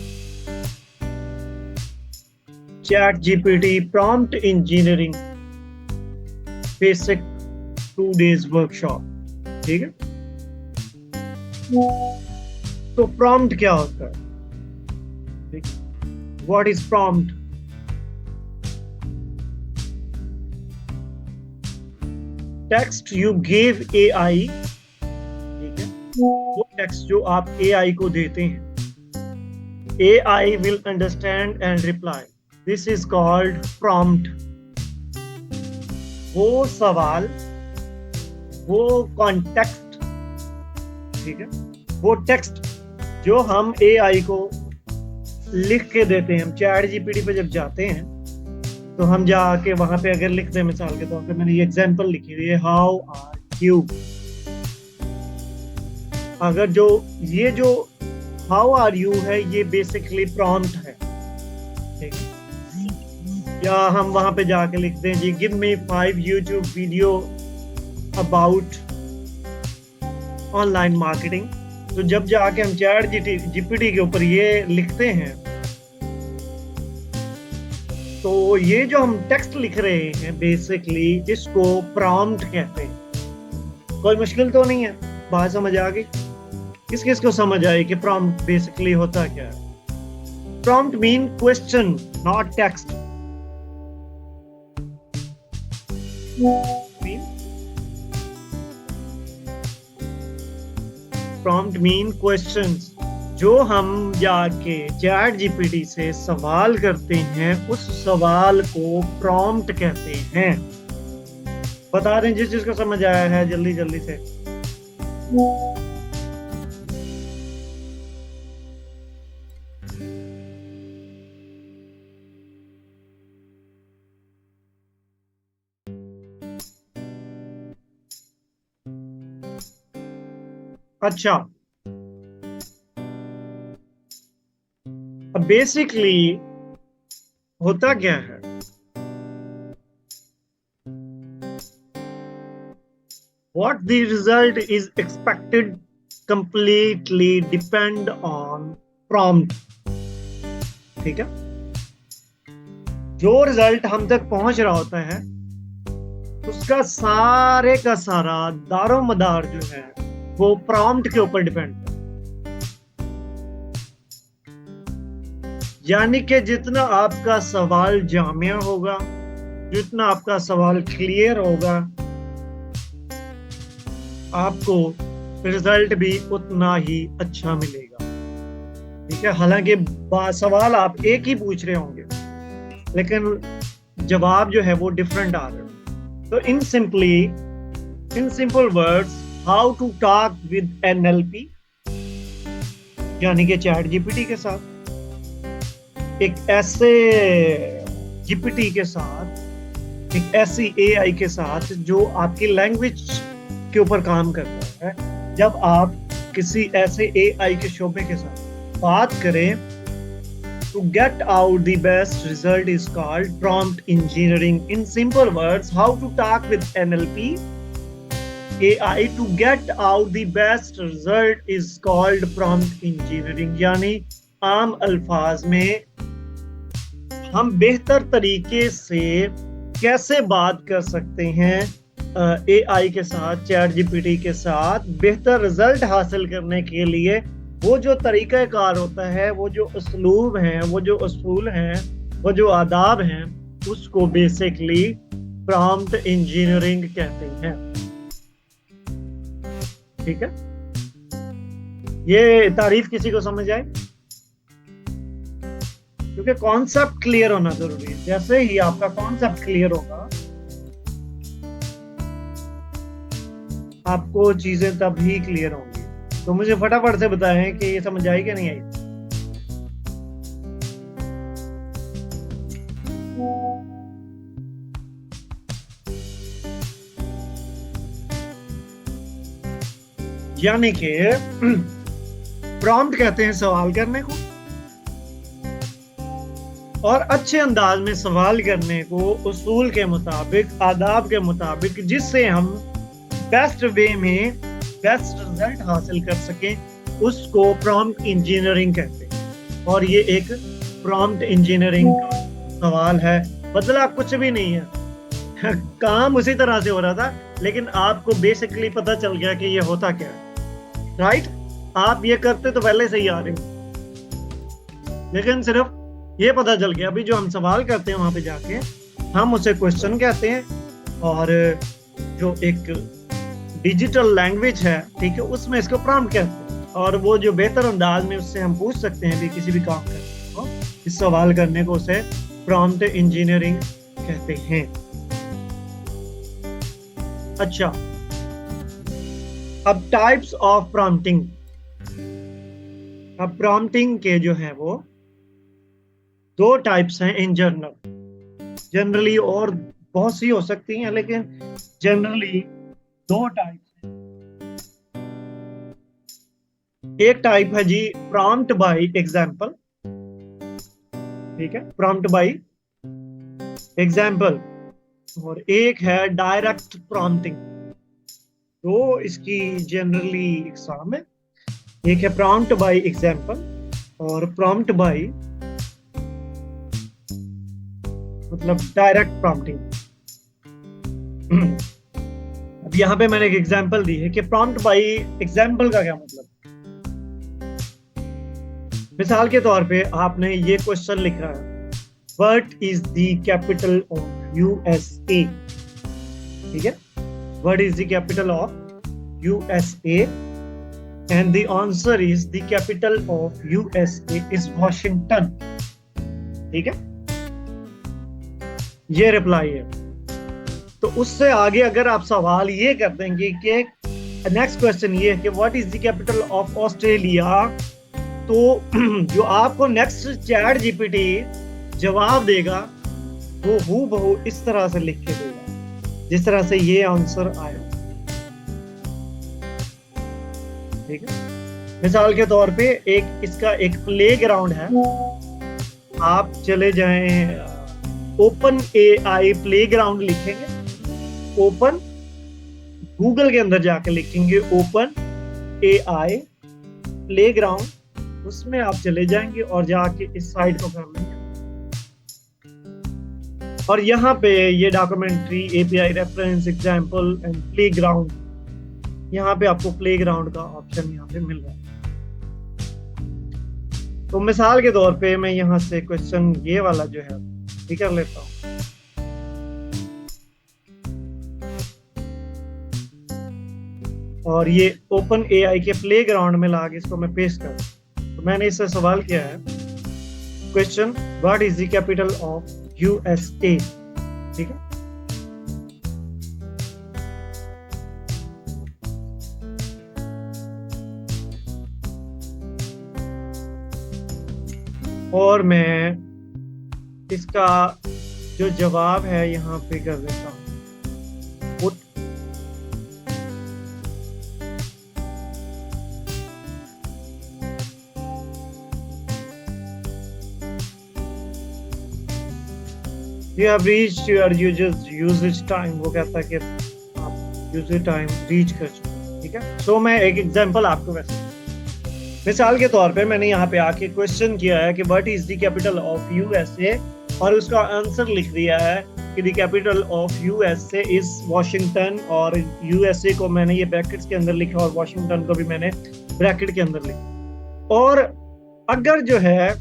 chat GPT prompt engineering basic 2 days workshop, ठीक है। तो प्रॉम्प्ट क्या होता है? What is prompt? Text you give AI, ठीक है, वो टेक्स्ट जो आप एआई को देते हैं, AI will understand and reply, this is called prompt. वो सवाल, वो कॉन्टेक्स्ट, ठीक है, वो टेक्स्ट जो हम एआई को लिख के देते हैं। हम चैट जीपीटी पे जब जाते हैं तो हम जाके वहां पे अगर लिखते हैं, मिसाल के तौर पे मैंने ये एग्जांपल लिखी हुई है, हाउ आर यू। अगर ये जो हाउ आर यू है, ये बेसिकली प्रॉम्प्ट है, ठीक है। या हम वहां पे जाके लिखते हैं जी give me 5 YouTube video about online marketing. तो जब जाके हम चैट जीपीटी के ऊपर ये लिखते हैं, तो ये जो हम टेक्स्ट लिख रहे हैं बेसिकली, जिसको प्रॉम्प्ट कहते हैं। कोई मुश्किल तो नहीं है, बात समझ आ गई? किस किस को समझ आई कि प्रॉम्प्ट बेसिकली होता क्या है? Prompt mean question, not text. Prompt mean questions. जो हम जाके चैट जीपीटी से सवाल करते हैं, उस सवाल को प्रॉम्प्ट कहते हैं। बता दें जिस चीज को समझ आया है जल्दी जल्दी से। अच्छा, अब बेसिकली होता क्या है? What the result is expected completely depend on prompt, ठीक है। जो रिजल्ट हम तक पहुंच रहा होता है, उसका सारे का सारा दारो मदार जो है वो प्रॉम्प्ट के ऊपर डिपेंड है। यानी कि जितना आपका सवाल जामिया होगा, जितना आपका सवाल क्लियर होगा, आपको रिजल्ट भी उतना ही अच्छा मिलेगा, ठीक है। हालांकि सवाल आप एक ही पूछ रहे होंगे, लेकिन जवाब जो है वो डिफरेंट आ रहे हैं। तो in simple words, how to talk with NLP, यानी कि चैट जीपीटी के साथ, एक ऐसे जीपीटी के साथ, एक ऐसी एआई के साथ जो आपकी लैंग्वेज के ऊपर काम करता है। जब आप किसी ऐसे एआई के शोबे के साथ बात करें, to get out the best result is called prompt engineering. In simple words, how to talk with NLP AI to get out the best result is called prompt engineering. यानी आम अल्फाज में हम बेहतर तरीके से कैसे बात कर सकते हैं एआई के साथ, चैट जीपीटी के साथ, बेहतर रिजल्ट हासिल करने के लिए वो जो तरीक़ाकार होता है, वो जो उसलूब हैं, वो जो उसूल हैं, वो जो आदाब हैं, उसको बेसिकली प्रॉम्प्ट इंजीनियरिंग कहते हैं, ठीक है। ये तारीफ किसी को समझ आए? क्योंकि कॉन्सेप्ट क्लियर होना जरूरी है। जैसे ही आपका कॉन्सेप्ट क्लियर होगा, आपको चीजें तभी क्लियर होंगी। तो मुझे फटाफट से बताएं कि ये समझ आई कि नहीं आई। यानी कि प्रॉम्प्ट कहते हैं सवाल करने को, और अच्छे अंदाज में सवाल करने को उसूल के मुताबिक, आदाब के मुताबिक, जिससे हम बेस्ट वे में बेस्ट रिजल्ट हासिल कर सकें, उसको प्रॉम्प्ट इंजीनियरिंग कहते हैं। और ये एक प्रॉम्प्ट इंजीनियरिंग का सवाल है, बदला कुछ भी नहीं है। काम उसी तरह से हो रहा था, लेकिन आपको बेसिकली पता चल गया कि ये होता क्या है, राइट? आप ये करते तो पहले से ही आ रहे हो, लेकिन सिर्फ ये पता चल गया अभी जो हम सवाल करते हैं वहां पे जाके हम उसे क्वेश्चन कहते हैं, और जो एक डिजिटल लैंग्वेज है, ठीक है, उसमें इसको प्रॉम्प्ट कहते हैं। और वो जो बेहतर अंदाज में उससे हम पूछ सकते हैं भी किसी भी काम करने को, इस सवाल करने को उसे प्रॉम्प्ट इंजीनियरिंग कहते हैं। अच्छा, अब टाइप्स ऑफ प्रॉम्प्टिंग। अब प्रॉम्प्टिंग के जो है वो 2 टाइप्स हैं इन जनरली, और बहुत सी हो सकती हैं, लेकिन जनरली 2 टाइप्स हैं। एक टाइप है जी प्रॉम्प्ट बाय एग्जांपल, ठीक है, प्रॉम्प्ट बाय एग्जांपल, और एक है डायरेक्ट प्रॉम्प्टिंग। तो इसकी जनरली एग्जाम है, एक है प्रॉम्प्ट बाय एग्जांपल और प्रॉम्प्ट बाय मतलब डायरेक्ट प्रॉम्प्टिंग। अब यहाँ पे मैंने एक एग्जांपल दी है कि प्रॉम्प्ट बाय एग्जांपल का क्या मतलब। मिसाल के तौर पे आपने ये क्वेश्चन लिखा है, what is the capital of USA, ठीक है, what is the capital of USA, and the answer is the capital of USA is Washington, ठीक है, ये रिप्लाई है। तो उससे आगे अगर आप सवाल ये कर देंगे कि नेक्स्ट क्वेश्चन ये है कि what is the capital of Australia, तो जो आपको नेक्स्ट चैट जीपीटी जवाब देगा वो हूबहू इस तरह से लिख के देगा जिस तरह से ये आंसर आया, ठीक है। मिसाल के तौर पे इसका एक प्लेग्राउंड है, आप चले जाएं ओपन एआई प्लेग्राउंड लिखेंगे, ओपन गूगल के अंदर जाके लिखेंगे ओपन एआई प्लेग्राउंड, उसमें आप चले जाएंगे और जाके इस साइट को कर लेंगे, और यहाँ पे ये documentary API reference example and playground, यहाँ पे आपको प्लेग्राउंड का ऑप्शन यहाँ पे मिल रहा है। तो मिसाल के तौर पे मैं यहाँ से क्वेश्चन ये वाला जो है ये कर लेता हूँ, और ये ओपन एआई के प्लेग्राउंड में लाके इसको मैं पेस्ट कर, तो मैंने इससे सवाल किया है question what is the capital of USA, ठीक है। और मैं इसका जो जवाब है यहाँ पे कर देता हूँ, You have reached your usage time, वो कहता है कि आप यूजेज टाइम रीच कर चुके, ठीक है। सो मैं एक एग्जांपल आपको वैसे मिसाल के तौर पे मैंने यहाँ पे आके क्वेश्चन किया है कि what is the capital of USA, और उसका आंसर लिख दिया है कि the capital of USA is Washington, और यूएसए को मैंने ये ब्रैकेट्स के अंदर लिखा और वॉशिंगटन को भी मैंने ब्रैकेट के अंदर लिखा। और अगर जो है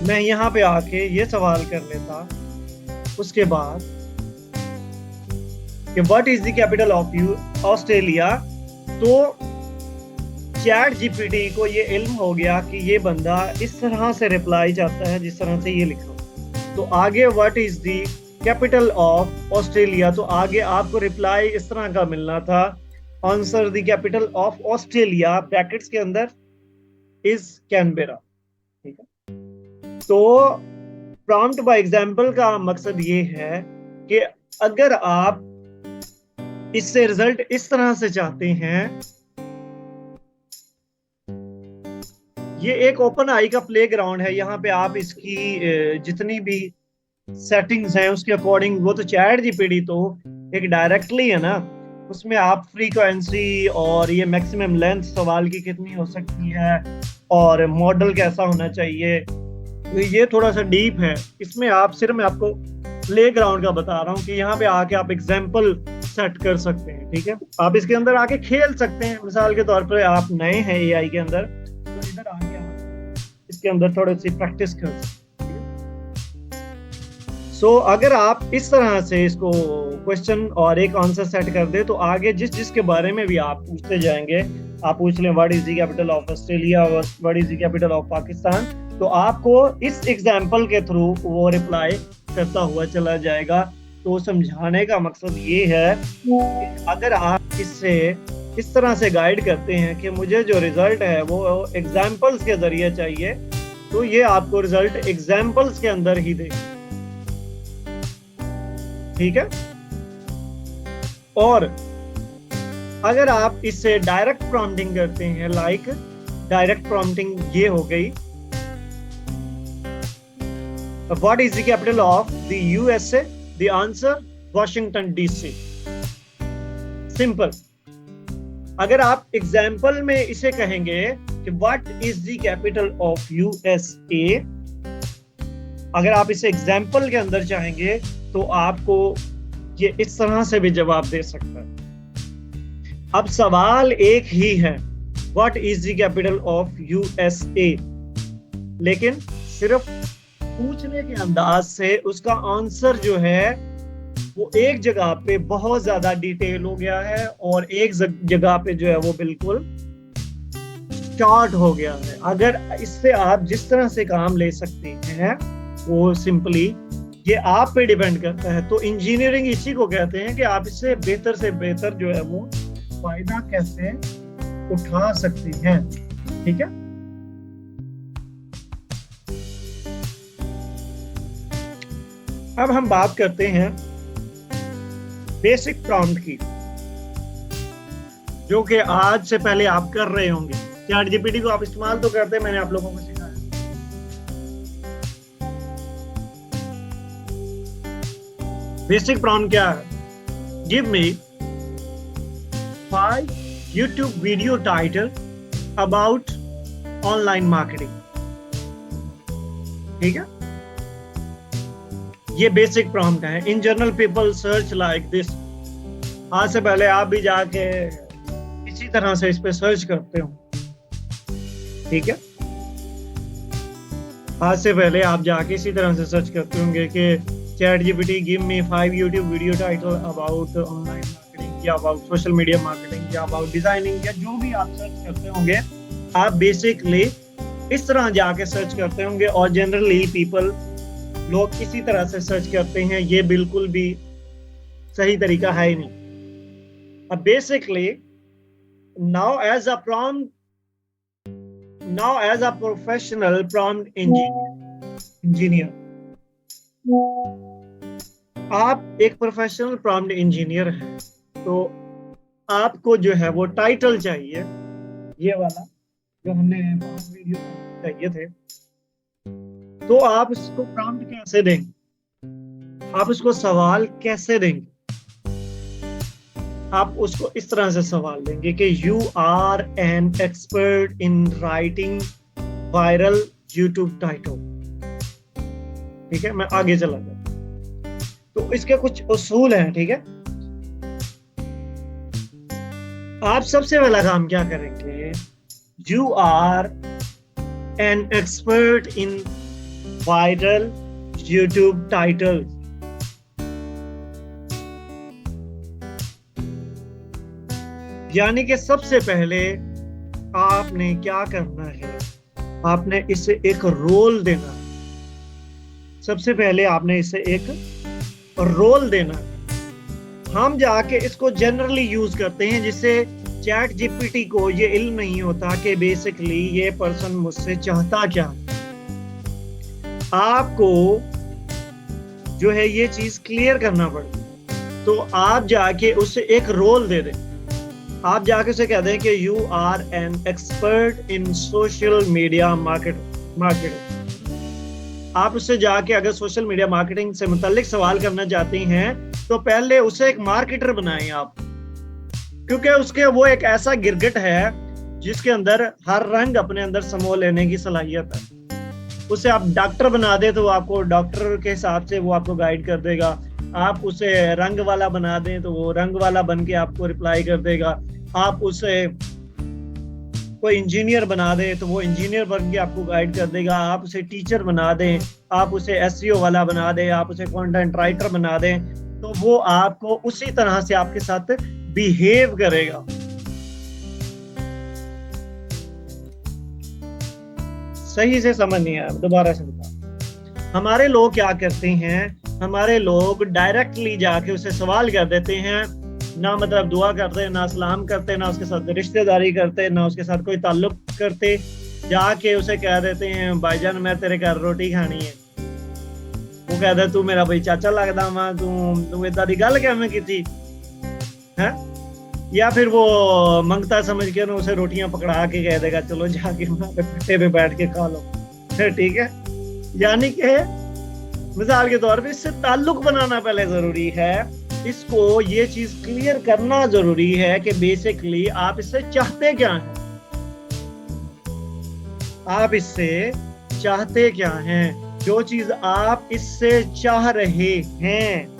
मैं यहाँ पे आके ये सवाल कर लेता उसके बाद कि what is the capital of Australia, तो चैट जीपीटी को ये इल्म हो गया कि ये बंदा इस तरह से रिप्लाई चाहता है जिस तरह से ये लिखा, तो आगे what is the capital of Australia, तो आगे आपको रिप्लाई इस तरह का मिलना था, answer the capital of Australia brackets के अंदर इज कैनबेरा, ठीक है। तो प्रॉम्प्ट बाय एग्जांपल का मकसद ये है कि अगर आप इससे रिजल्ट इस तरह से चाहते हैं, ये एक ओपन आई का प्लेग्राउंड है, यहाँ पे आप इसकी जितनी भी सेटिंग्स हैं उसके अकॉर्डिंग, वो तो चैट जीपीटी तो एक डायरेक्टली है ना, उसमें आप फ्रीक्वेंसी और ये मैक्सिमम लेंथ सवाल की कितनी हो सकती है और मॉडल कैसा होना चाहिए, तो ये थोड़ा सा डीप है, इसमें आप सिर्फ मैं आपको प्ले ग्राउंड का बता रहा हूँ कि यहाँ पे आके आप एग्जाम्पल सेट कर सकते हैं, ठीक है। आप इसके अंदर आके खेल सकते हैं, मिसाल के तौर पर आप नए हैं एआई के अंदर, तो इधर आके आप इसके अंदर थोड़ी सी प्रैक्टिस कर सकते हैं। सो अगर आप इस तरह से इसको क्वेश्चन और एक आंसर सेट कर दे, तो आगे जिसके बारे में भी आप पूछते जाएंगे, आप पूछ लें what is the capital of Australia, what is the capital of Pakistan, तो आपको इस एग्जाम्पल के थ्रू वो रिप्लाई करता हुआ चला जाएगा। तो समझाने का मकसद ये है कि अगर आप इससे इस तरह से गाइड करते हैं कि मुझे जो रिजल्ट है वो एग्जाम्पल्स के जरिए चाहिए, तो ये आपको रिजल्ट एग्जाम्पल्स के अंदर ही देगा, ठीक है। और अगर आप इससे डायरेक्ट प्रॉम्प्टिंग करते हैं, लाइक डायरेक्ट प्रॉम्प्टिंग ये हो गई, what is the capital of the USA, the answer Washington DC, simple. अगर आप एग्जाम्पल में इसे कहेंगे कि what is the capital of USA, अगर आप इसे एग्जाम्पल के अंदर चाहेंगे तो आपको ये इस तरह से भी जवाब दे सकता है। अब सवाल एक ही है, what is the capital of USA, लेकिन सिर्फ पूछने के अंदाज से उसका आंसर जो है वो एक जगह पे बहुत ज्यादा डिटेल हो गया है और एक जगह पे जो है वो बिल्कुल शॉर्ट हो गया है। अगर इससे आप जिस तरह से काम ले सकते हैं वो सिंपली ये आप पे डिपेंड करता है। तो इंजीनियरिंग इसी को कहते हैं कि आप इससे बेहतर से बेहतर जो है वो फायदा कैसे उठा सकते हैं, ठीक है। अब हम बात करते हैं बेसिक प्रॉम्प्ट की, जो कि आज से पहले आप कर रहे होंगे। चैट जीपीटी को आप इस्तेमाल तो करते हैं, मैंने आप लोगों को सिखाया। बेसिक प्रॉम्प्ट क्या है? Give me 5 YouTube video title about online marketing, ठीक है। ये बेसिक प्रॉम्प्ट है। In general people search like this. आज से पहले आप भी जाके इसी तरह से इस पे सर्च करते हो, ठीक है। आज से पहले आप जाके इसी तरह से सर्च करते होंगे कि chat GPT give me 5 YouTube video title about online marketing या अबाउट सोशल मीडिया मार्केटिंग या अबाउट डिजाइनिंग, या जो भी आप सर्च करते होंगे आप बेसिकली इस तरह जाके सर्च करते होंगे। और जनरली पीपल लोग इसी तरह से सर्च करते हैं, ये बिल्कुल भी सही तरीका है ही नहीं। अब basically now as a professional prompt engineer, आप एक प्रोफेशनल प्रॉम्प्ट इंजीनियर हैं, तो आपको जो है वो टाइटल चाहिए, ये वाला जो हमने वीडियो चाहिए थे। तो आप उसको प्रॉम्प्ट कैसे देंगे, आप उसको सवाल कैसे देंगे? आप उसको इस तरह से सवाल देंगे कि you are an expert in writing viral YouTube title, ठीक है। मैं आगे चला जाता, तो इसके कुछ उसूल हैं, ठीक है। आप सबसे पहला काम क्या करेंगे? You are an expert in viral YouTube title. यानी कि सबसे पहले आपने क्या करना है, आपने इसे एक रोल देना है। सबसे पहले आपने इसे एक रोल देना है। हम जाके इसको जनरली यूज करते हैं, जिससे चैट जीपीटी को ये इल्म नहीं होता कि बेसिकली ये पर्सन मुझसे चाहता क्या। आपको जो है ये चीज क्लियर करना पड़ेगा। तो आप जाके उससे एक रोल दे दें। आप जाके उसे कह दें कि you are an expert in social media marketing. आप उससे जाके अगर सोशल मीडिया मार्केटिंग से मुताल्लिक सवाल करना चाहती हैं तो पहले उसे एक मार्केटर बनाएं आप, क्योंकि उसके वो एक ऐसा गिरगिट है जिसके अंदर हर रंग अपने अंदर समो लेने की सलाहियत है। उसे आप डॉक्टर बना दे तो वो आपको डॉक्टर के हिसाब से वो आपको गाइड कर देगा। आप उसे रंग वाला बना दें तो वो रंग वाला बन के आपको रिप्लाई कर देगा। आप उसे कोई इंजीनियर बना दे तो वो इंजीनियर बन के आपको गाइड कर देगा। आप उसे टीचर बना दें, आप उसे एसईओ वाला बना दें, आप उसे कंटेंट राइटर बना दें, तो वो आपको उसी तरह से आपके साथ बिहेव करेगा। सही से समझ नहीं आया, दोबारा से बता। हमारे लोग क्या करते हैं, हमारे लोग डायरेक्टली जाके उसे सवाल कर देते हैं, ना मतलब दुआ करते, ना सलाम करते, ना उसके साथ रिश्तेदारी करते, ना उसके साथ कोई ताल्लुक करते, जाके उसे कह देते हैं भाईजान मैं तेरे घर रोटी खानी है। वो कहता है तू मेरा भाई चाचा लगदा वा, तू इदा दी गल किवें कीती है। या फिर वो मंगता समझ के ना उसे रोटियां पकड़ा के कह देगा चलो जाके पट्टे पे बैठ के खा लो, ठीक है। यानी कि मिसाल के तौर पे इससे ताल्लुक बनाना पहले जरूरी है, इसको ये चीज क्लियर करना जरूरी है कि बेसिकली आप इससे चाहते क्या हैं, आप इससे चाहते क्या हैं। जो चीज आप इससे चाह रहे हैं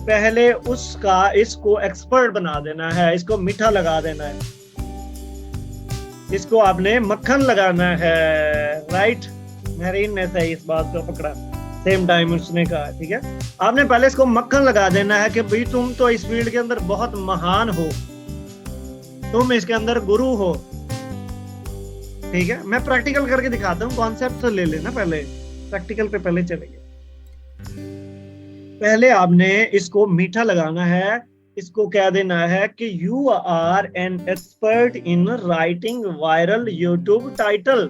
पहले उसका इसको एक्सपर्ट बना देना है, इसको मीठा लगा देना है, इसको आपने मक्खन लगाना है। राइट, मेहरीन ने सही इस बात को पकड़ा, सेम टाइम उसने कहा, ठीक है। आपने पहले इसको मक्खन लगा देना है कि भाई तुम तो इस फील्ड के अंदर बहुत महान हो, तुम इसके अंदर गुरु हो, ठीक है। मैं प्रैक्टिकल करके दिखाता हूँ, कॉन्सेप्ट तो ले लेना, पहले प्रैक्टिकल पे पहले चलेंगे। पहले आपने इसको मीठा लगाना है, इसको कह देना है कि you are an expert in writing viral YouTube title.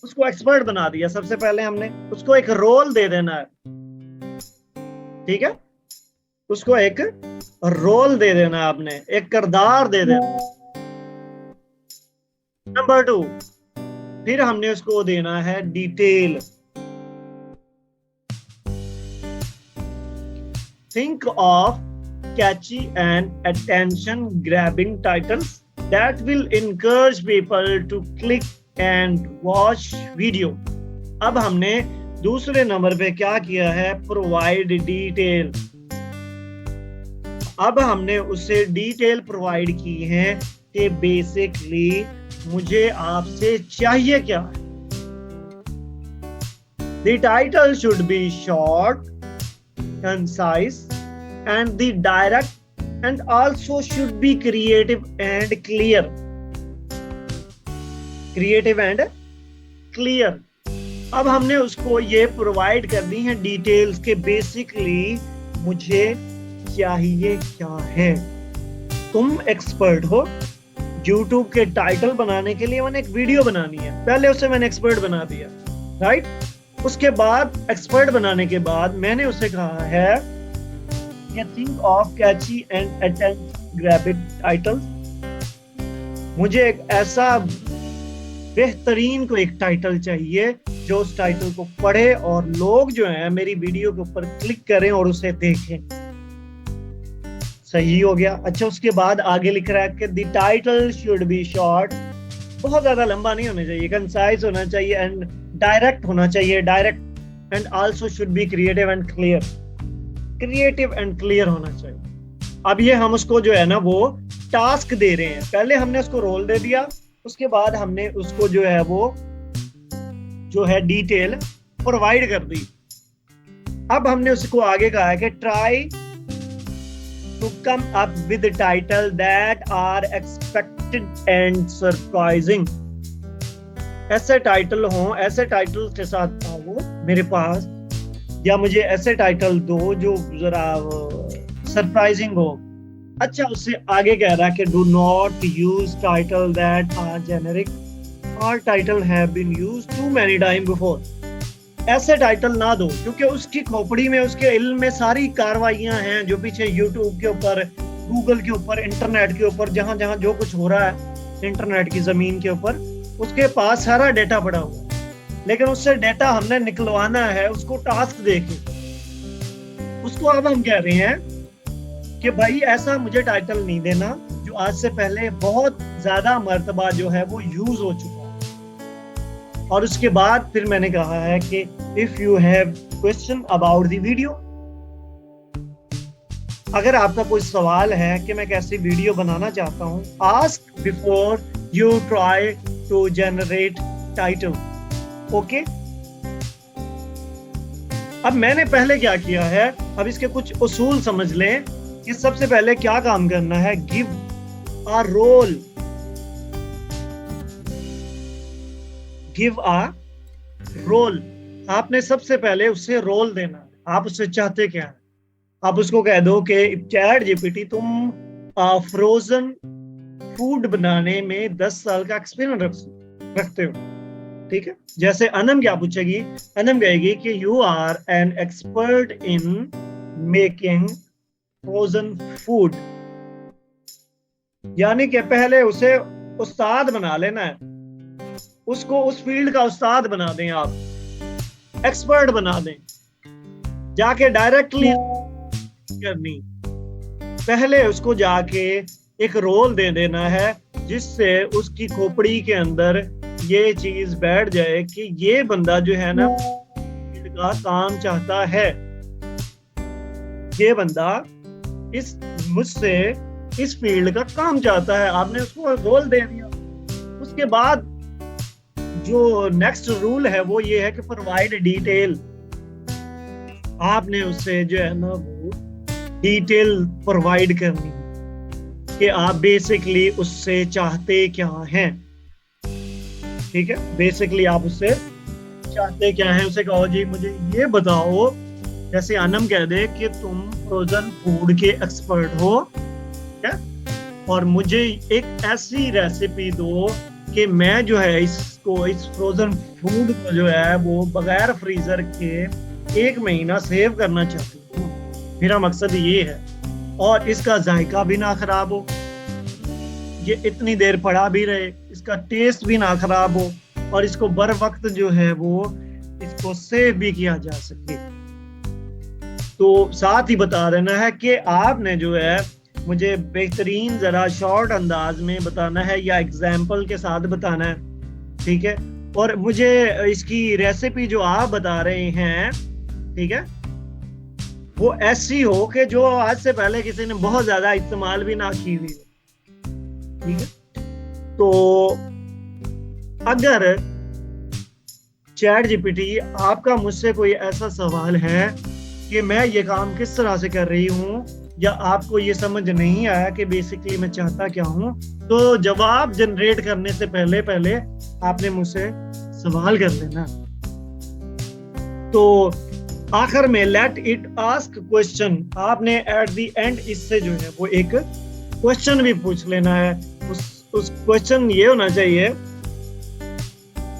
उसको एक्सपर्ट बना दिया, सबसे पहले हमने उसको एक रोल दे देना है, ठीक है। उसको एक रोल दे देना, आपने एक किरदार दे देना। नंबर 2, फिर हमने उसको देना है detail. Think of catchy and attention-grabbing titles that will encourage people to click and watch video. अब हमने दूसरे नंबर पे क्या किया है, प्रोवाइड डिटेल। अब हमने उससे डिटेल प्रोवाइड की है कि बेसिकली मुझे आपसे चाहिए क्या है। The title should be short, concise and the direct and also should be creative and clear. Creative and clear. अब हमने उसको ये प्रोवाइड करनी है डिटेल्स के बेसिकली मुझे चाहिए क्या है। तुम एक्सपर्ट हो, YouTube के टाइटल बनाने के लिए मैंने एक वीडियो बनानी है, पहले उसे मैंने एक्सपर्ट बना दिया, राइट। उसके बाद एक्सपर्ट बनाने के बाद मैंने उसे कहा है कि think of Kainchi and attention grabbing titles. मुझे एक ऐसा बेहतरीन को एक टाइटल चाहिए जो उस टाइटल को पढ़े और लोग जो है मेरी वीडियो के ऊपर क्लिक करें और उसे देखें। सही हो गया। अच्छा, उसके बाद आगे लिख रहा है कि the title should be short, बहुत ज्यादा लंबा नहीं होना चाहिए, कंसाइज होना चाहिए एंड डायरेक्ट होना चाहिए, direct and also should be creative and clear, creative and clear होना चाहिए। अब ये हम उसको जो है ना वो टास्क दे रहे हैं, पहले हमने उसको रोल दे दिया, उसके बाद हमने उसको जो है वो जो है डिटेल प्रोवाइड कर दी। अब हमने उसको आगे कहा है कि try to come up with title that are expected and surprising. ऐसे टाइटल हो, ऐसे टाइटल के साथ आओ मेरे पास, या मुझे ऐसे टाइटल दो जो जरा सरप्राइजिंग हो। अच्छा, उससे आगे कह रहा है कि do not use title that are generic और title have been used too many time before. ऐसे टाइटल ना दो क्योंकि उसकी खोपड़ी में, उसके इल्म में सारी कार्रवाइयां हैं जो पीछे यूट्यूब के ऊपर, गूगल के ऊपर, इंटरनेट के ऊपर, जहां जहां जो कुछ हो रहा है इंटरनेट की जमीन के ऊपर, उसके पास सारा डेटा पड़ा हुआ है। लेकिन उससे डेटा हमने निकलवाना है उसको टास्क देके। उसको अब हम कह रहे हैं कि भाई ऐसा मुझे टाइटल नहीं देना जो आज से पहले बहुत ज्यादा मर्तबा जो है वो यूज हो चुका है। और उसके बाद फिर मैंने कहा है कि if you have question about the video, अगर आपका कोई सवाल है कि मैं कैसी वीडियो बनाना चाहता हूं, ask before you try to generate title. Okay, अब मैंने पहले क्या किया है, अब इसके कुछ उसूल समझ लें कि सबसे पहले क्या काम करना है। Give a role, give a role, आपने सबसे पहले उससे रोल देना है। आप उससे चाहते क्या है, आप उसको कह दो कि चैट जीपीटी तुम फ्रोजन फूड बनाने में 10 साल का एक्सपीरियंस रखते हो, ठीक है। जैसे अनम क्या पूछेगी, अनम कहेगी कि you are an expert in making frozen food, यानी कि पहले उसे उस्ताद बना लेना है, उसको उस फील्ड का उस्ताद बना दें, आप एक्सपर्ट बना दें, जाके डायरेक्टली करनी, पहले उसको जाके एक रोल दे देना है जिससे उसकी खोपड़ी के अंदर ये चीज बैठ जाए कि ये बंदा जो है ना फील्ड का काम चाहता है, ये बंदा इस मुझसे इस फील्ड का काम चाहता है। आपने उसको रोल दे दिया। उसके बाद जो नेक्स्ट रूल है वो ये है कि प्रोवाइड डिटेल, आपने उससे जो है ना वो डिटेल प्रोवाइड करनी है कि आप बेसिकली उससे चाहते क्या हैं, ठीक है। बेसिकली आप उससे चाहते क्या है, उसे कहो जी मुझे ये बताओ, जैसे अनम कह दे कि तुम फ्रोजन फूड के एक्सपर्ट हो, क्या, और मुझे एक ऐसी रेसिपी दो कि मैं जो है इसको इस फ्रोजन फूड को जो है वो बगैर फ्रीजर के 1 महीना सेव करना चाहती हूँ, मेरा मकसद ये है, और इसका जायका भी ना खराब हो, ये इतनी देर पड़ा भी रहे, इसका टेस्ट भी ना खराब हो, और इसको बर वक्त जो है वो इसको सेव भी किया जा सके। तो साथ ही बता देना है कि आपने जो है मुझे बेहतरीन जरा शॉर्ट अंदाज में बताना है या एग्जाम्पल के साथ बताना है, ठीक है। और मुझे इसकी रेसिपी जो आप बता रहे हैं, ठीक है, वो ऐसी हो कि जो आज से पहले किसी ने बहुत ज्यादा इस्तेमाल भी ना की हुई हो, ठीक है। तो अगर चैट जीपीटी आपका मुझसे कोई ऐसा सवाल है कि मैं ये काम किस तरह से कर रही हूँ, या आपको ये समझ नहीं आया कि बेसिकली मैं चाहता क्या हूँ, तो जवाब जनरेट करने से पहले पहले आपने मुझसे सवाल कर लेना। तो आखिर में लेट इट आस्क क्वेश्चन, आपने एट द एंड इससे जो है वो एक क्वेश्चन भी पूछ लेना है। उस क्वेश्चन ये होना चाहिए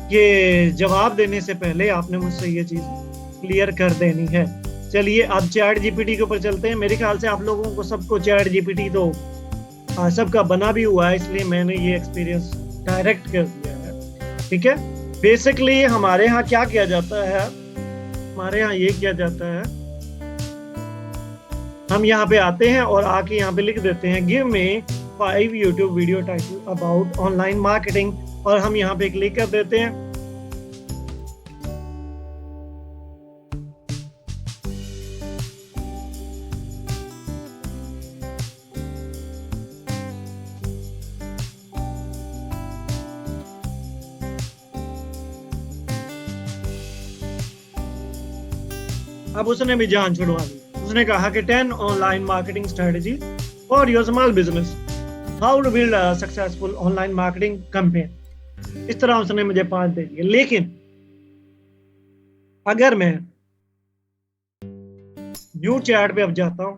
कि जवाब देने से पहले आपने मुझसे ये चीज क्लियर कर देनी है। चलिए अब चैट जीपीटी के ऊपर चलते हैं। मेरे ख्याल से आप लोगों को सबको चैट जीपीटी तो सबका बना भी हुआ है, इसलिए मैंने ये एक्सपीरियंस डायरेक्ट कर दिया है, ठीक है। बेसिकली हमारे यहाँ क्या किया जाता है, हमारे यहाँ ये किया जाता है, हम यहाँ पे आते हैं और आके यहाँ पे लिख देते हैं give me 5 YouTube video title about online marketing, और हम यहाँ पे क्लिक कर देते हैं। अब उसने भी जान छुड़वा दी, उसने कहा कि 10 online marketing strategy for your small business, how to build a successful online marketing campaign. इस तरह उसने मुझे 5 दे दिए। लेकिन अगर मैं न्यू चैट पे अब जाता हूं,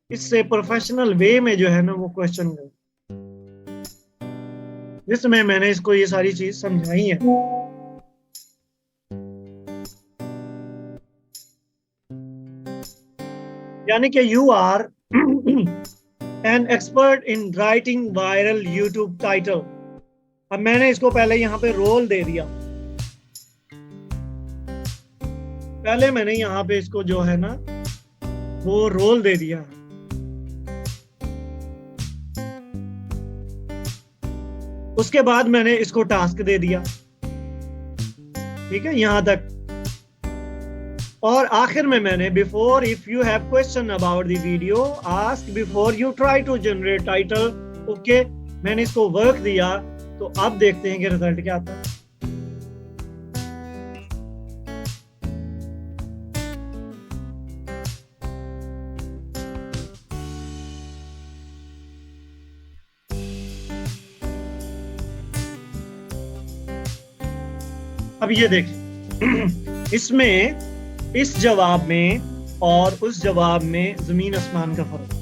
इससे प्रोफेशनल वे में जो है ना वो क्वेश्चन है, जिसमें मैंने इसको ये सारी चीज समझाई है। यानी कि you are an expert in writing viral YouTube title. अब मैंने इसको पहले यहाँ पे रोल दे दिया, पहले मैंने यहाँ पे इसको जो है ना वो रोल दे दिया। उसके बाद मैंने इसको टास्क दे दिया, ठीक है, यहाँ तक। और आखिर में मैंने before if you have question about the video ask before you try to generate title. Okay, मैंने इसको वर्क दिया, तो अब देखते हैं कि रिजल्ट क्या आता है। अब ये देखिए इसमें इस जवाब में और उस जवाब में जमीन आसमान का फर्क।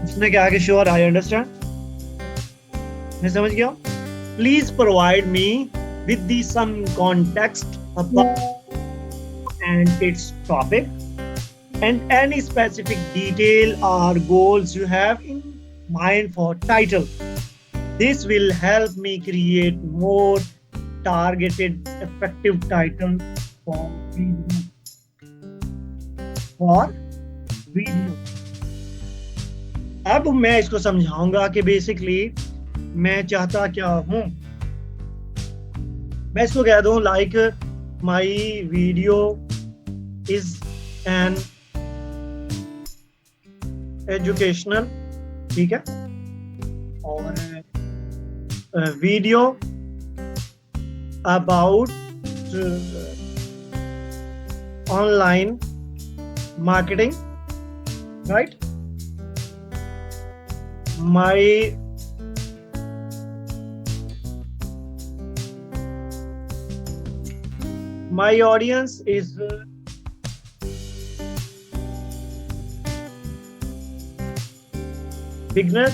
उसने क्या कि श्योर आई अंडरस्टैंड, मैं समझ गया। Please provide me with the some context about and its topic and any specific detail or goals you have in mind for title. This will help me create more targeted effective title for video। अब मैं इसको समझाऊंगा कि basically मैं चाहता क्या हूं। मैं इसको कह दूं like my video is an educational, ठीक है, और video about online marketing, right? My audience is beginner,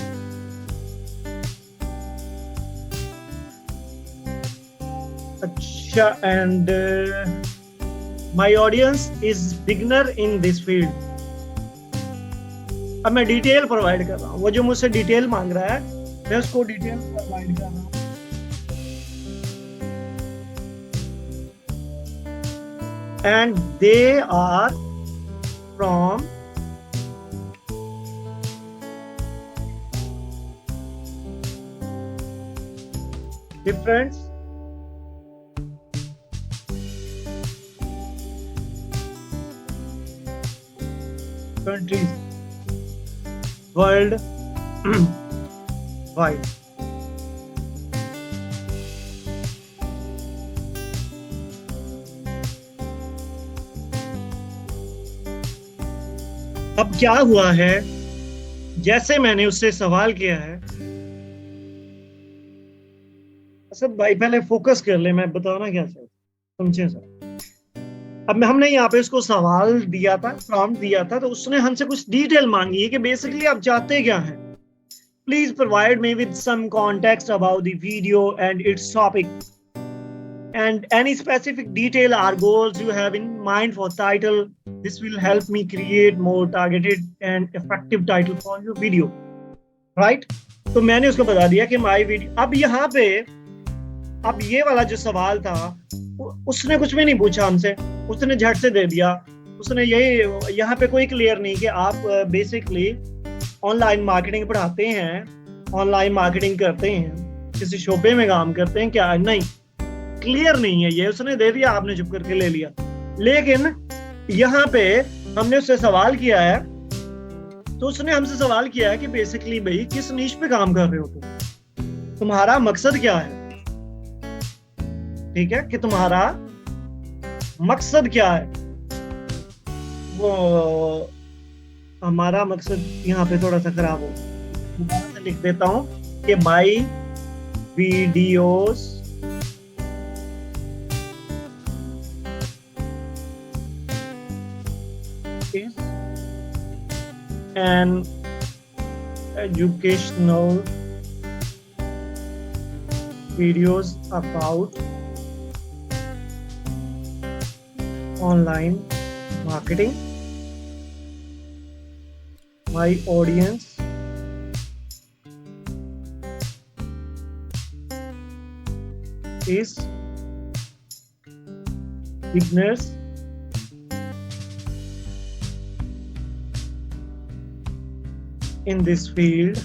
and my audience is beginner in this field। अब मैं डिटेल प्रोवाइड कर रहा हूँ, वो जो मुझसे डिटेल मांग रहा है मैं उसको डिटेल प्रोवाइड कर रहा हूँ। and they are from different countries world wide। अब क्या हुआ है, जैसे मैंने उससे सवाल किया है, असद भाई पहले फोकस कर ले, मैं बताना क्या चाहता, समझे सर। अब हमने यहाँ पे उसको सवाल दिया था, प्रॉम्प्ट दिया था, तो उसने हमसे कुछ डिटेल मांगी है कि बेसिकली आप चाहते क्या हैं। Please provide me with some context about the video and its topic and any specific detail or goals you have in mind for title. This will help me create more targeted and effective title for your video, right? तो मैंने उसको बता दिया कि my video। अब यहाँ पे अब ये वाला जो सवाल था उसने कुछ भी नहीं पूछा हमसे, उसने झट से दे दिया। उसने यही, यहाँ पे कोई क्लियर नहीं कि आप बेसिकली ऑनलाइन मार्केटिंग पढ़ाते हैं, ऑनलाइन मार्केटिंग करते हैं, किसी शोबे में काम करते हैं क्या, नहीं, क्लियर नहीं है ये। उसने दे दिया, आपने चुप करके ले लिया। लेकिन यहाँ पे हमने उससे सवाल किया है, तो उसने हमसे सवाल किया है कि बेसिकली भाई किस नीश पे काम कर रहे हो तुम, तुम्हारा मकसद क्या है, ठीक है, कि तुम्हारा मकसद क्या है। वो हमारा मकसद यहाँ पे थोड़ा सा खराब हो, दोबारा से लिख देता हूँ कि माई videos and educational videos about online marketing. My audience is beginners in this field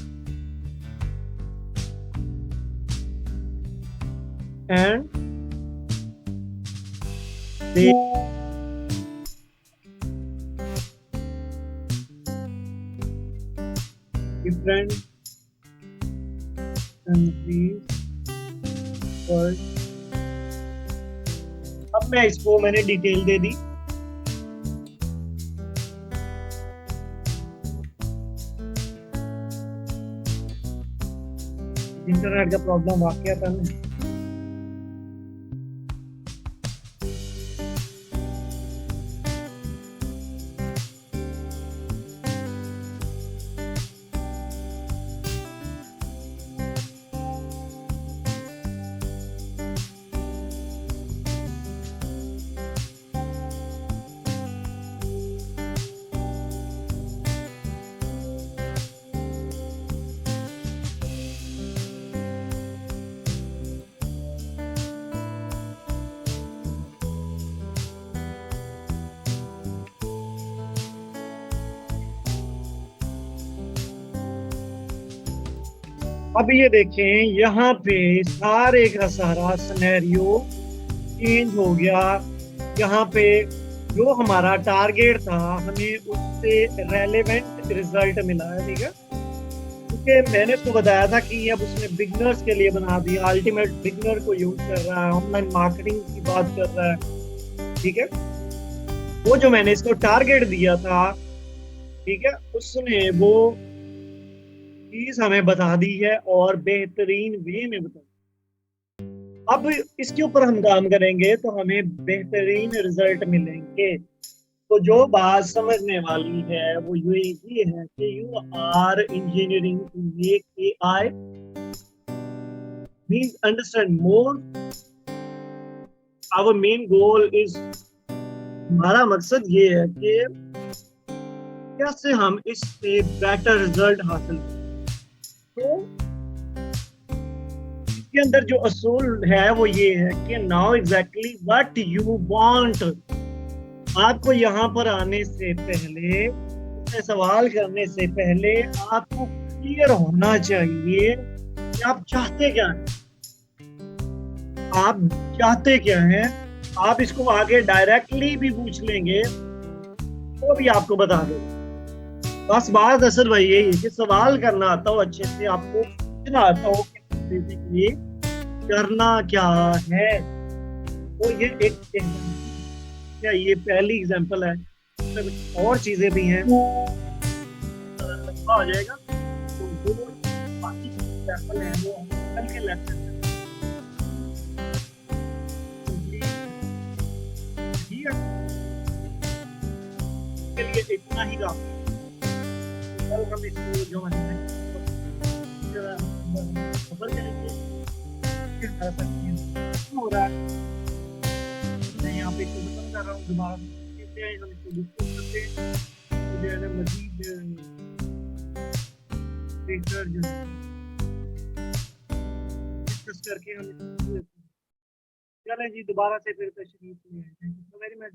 and different countries world. अब मैं इसको मैंने डिटेल दे दी। इंटरनेट का प्रॉब्लम वाकया था ना। अब ये देखें, यहाँ पे सारे का सारा सिनेरियो चेंज हो गया। यहाँ पे जो हमारा टारगेट था हमें उससे रेलेवेंट रिजल्ट मिला है, ठीक है। क्योंकि मैंने उसको बताया था कि अब उसने बिगनर्स के लिए बना दिया, अल्टीमेट बिगनर को यूज कर रहा है, ऑनलाइन मार्केटिंग की बात कर रहा है, ठीक है। वो जो मैंने इसको टारगेट दिया था, ठीक है, उसने वो चीज हमें बता दी है और बेहतरीन वे में बता दी। अब इसके ऊपर हम काम करेंगे तो हमें बेहतरीन रिजल्ट मिलेंगे। तो जो बात समझने वाली है वो ये है कि you are engineering to make AI means understand more. Our main goal is, हमारा मकसद ये है कि कैसे हम इससे बेटर रिजल्ट हासिल करें। तो इसके अंदर जो असूल है वो ये है कि now exactly what you want. आपको यहाँ पर आने से पहले, सवाल करने से पहले आपको क्लियर होना चाहिए कि आप चाहते क्या हैं। आप चाहते क्या हैं, आप इसको आगे डायरेक्टली भी पूछ लेंगे तो भी आपको बता देगा। बस बात असल भाई यही है कि सवाल करना आता हो अच्छे से, आपको पूछना आता हो कि बेसिकली करना क्या है। तो ये एक क्या ये पहली एग्जांपल है, और चीजें भी हैं, लंबा हो जाएगा। तो जो बाकी एग्जांपल हैं वो कल के लेक्चर में, ठीक है, के लिए इतना ही काफी। कल हम इसको जो है खबर करेंगे किस तरह से हो रहा है। मैं यहाँ पे इसको खत्म कर रहा हूँ, दोबारा कहते हैं हम इसको डिस्कस करते हैं, जो है मजीद बेहतर जो है डिस्कस करके हम इसको चलें जी। दोबारा से फिर तशरीफ ले आए। Thank you very much.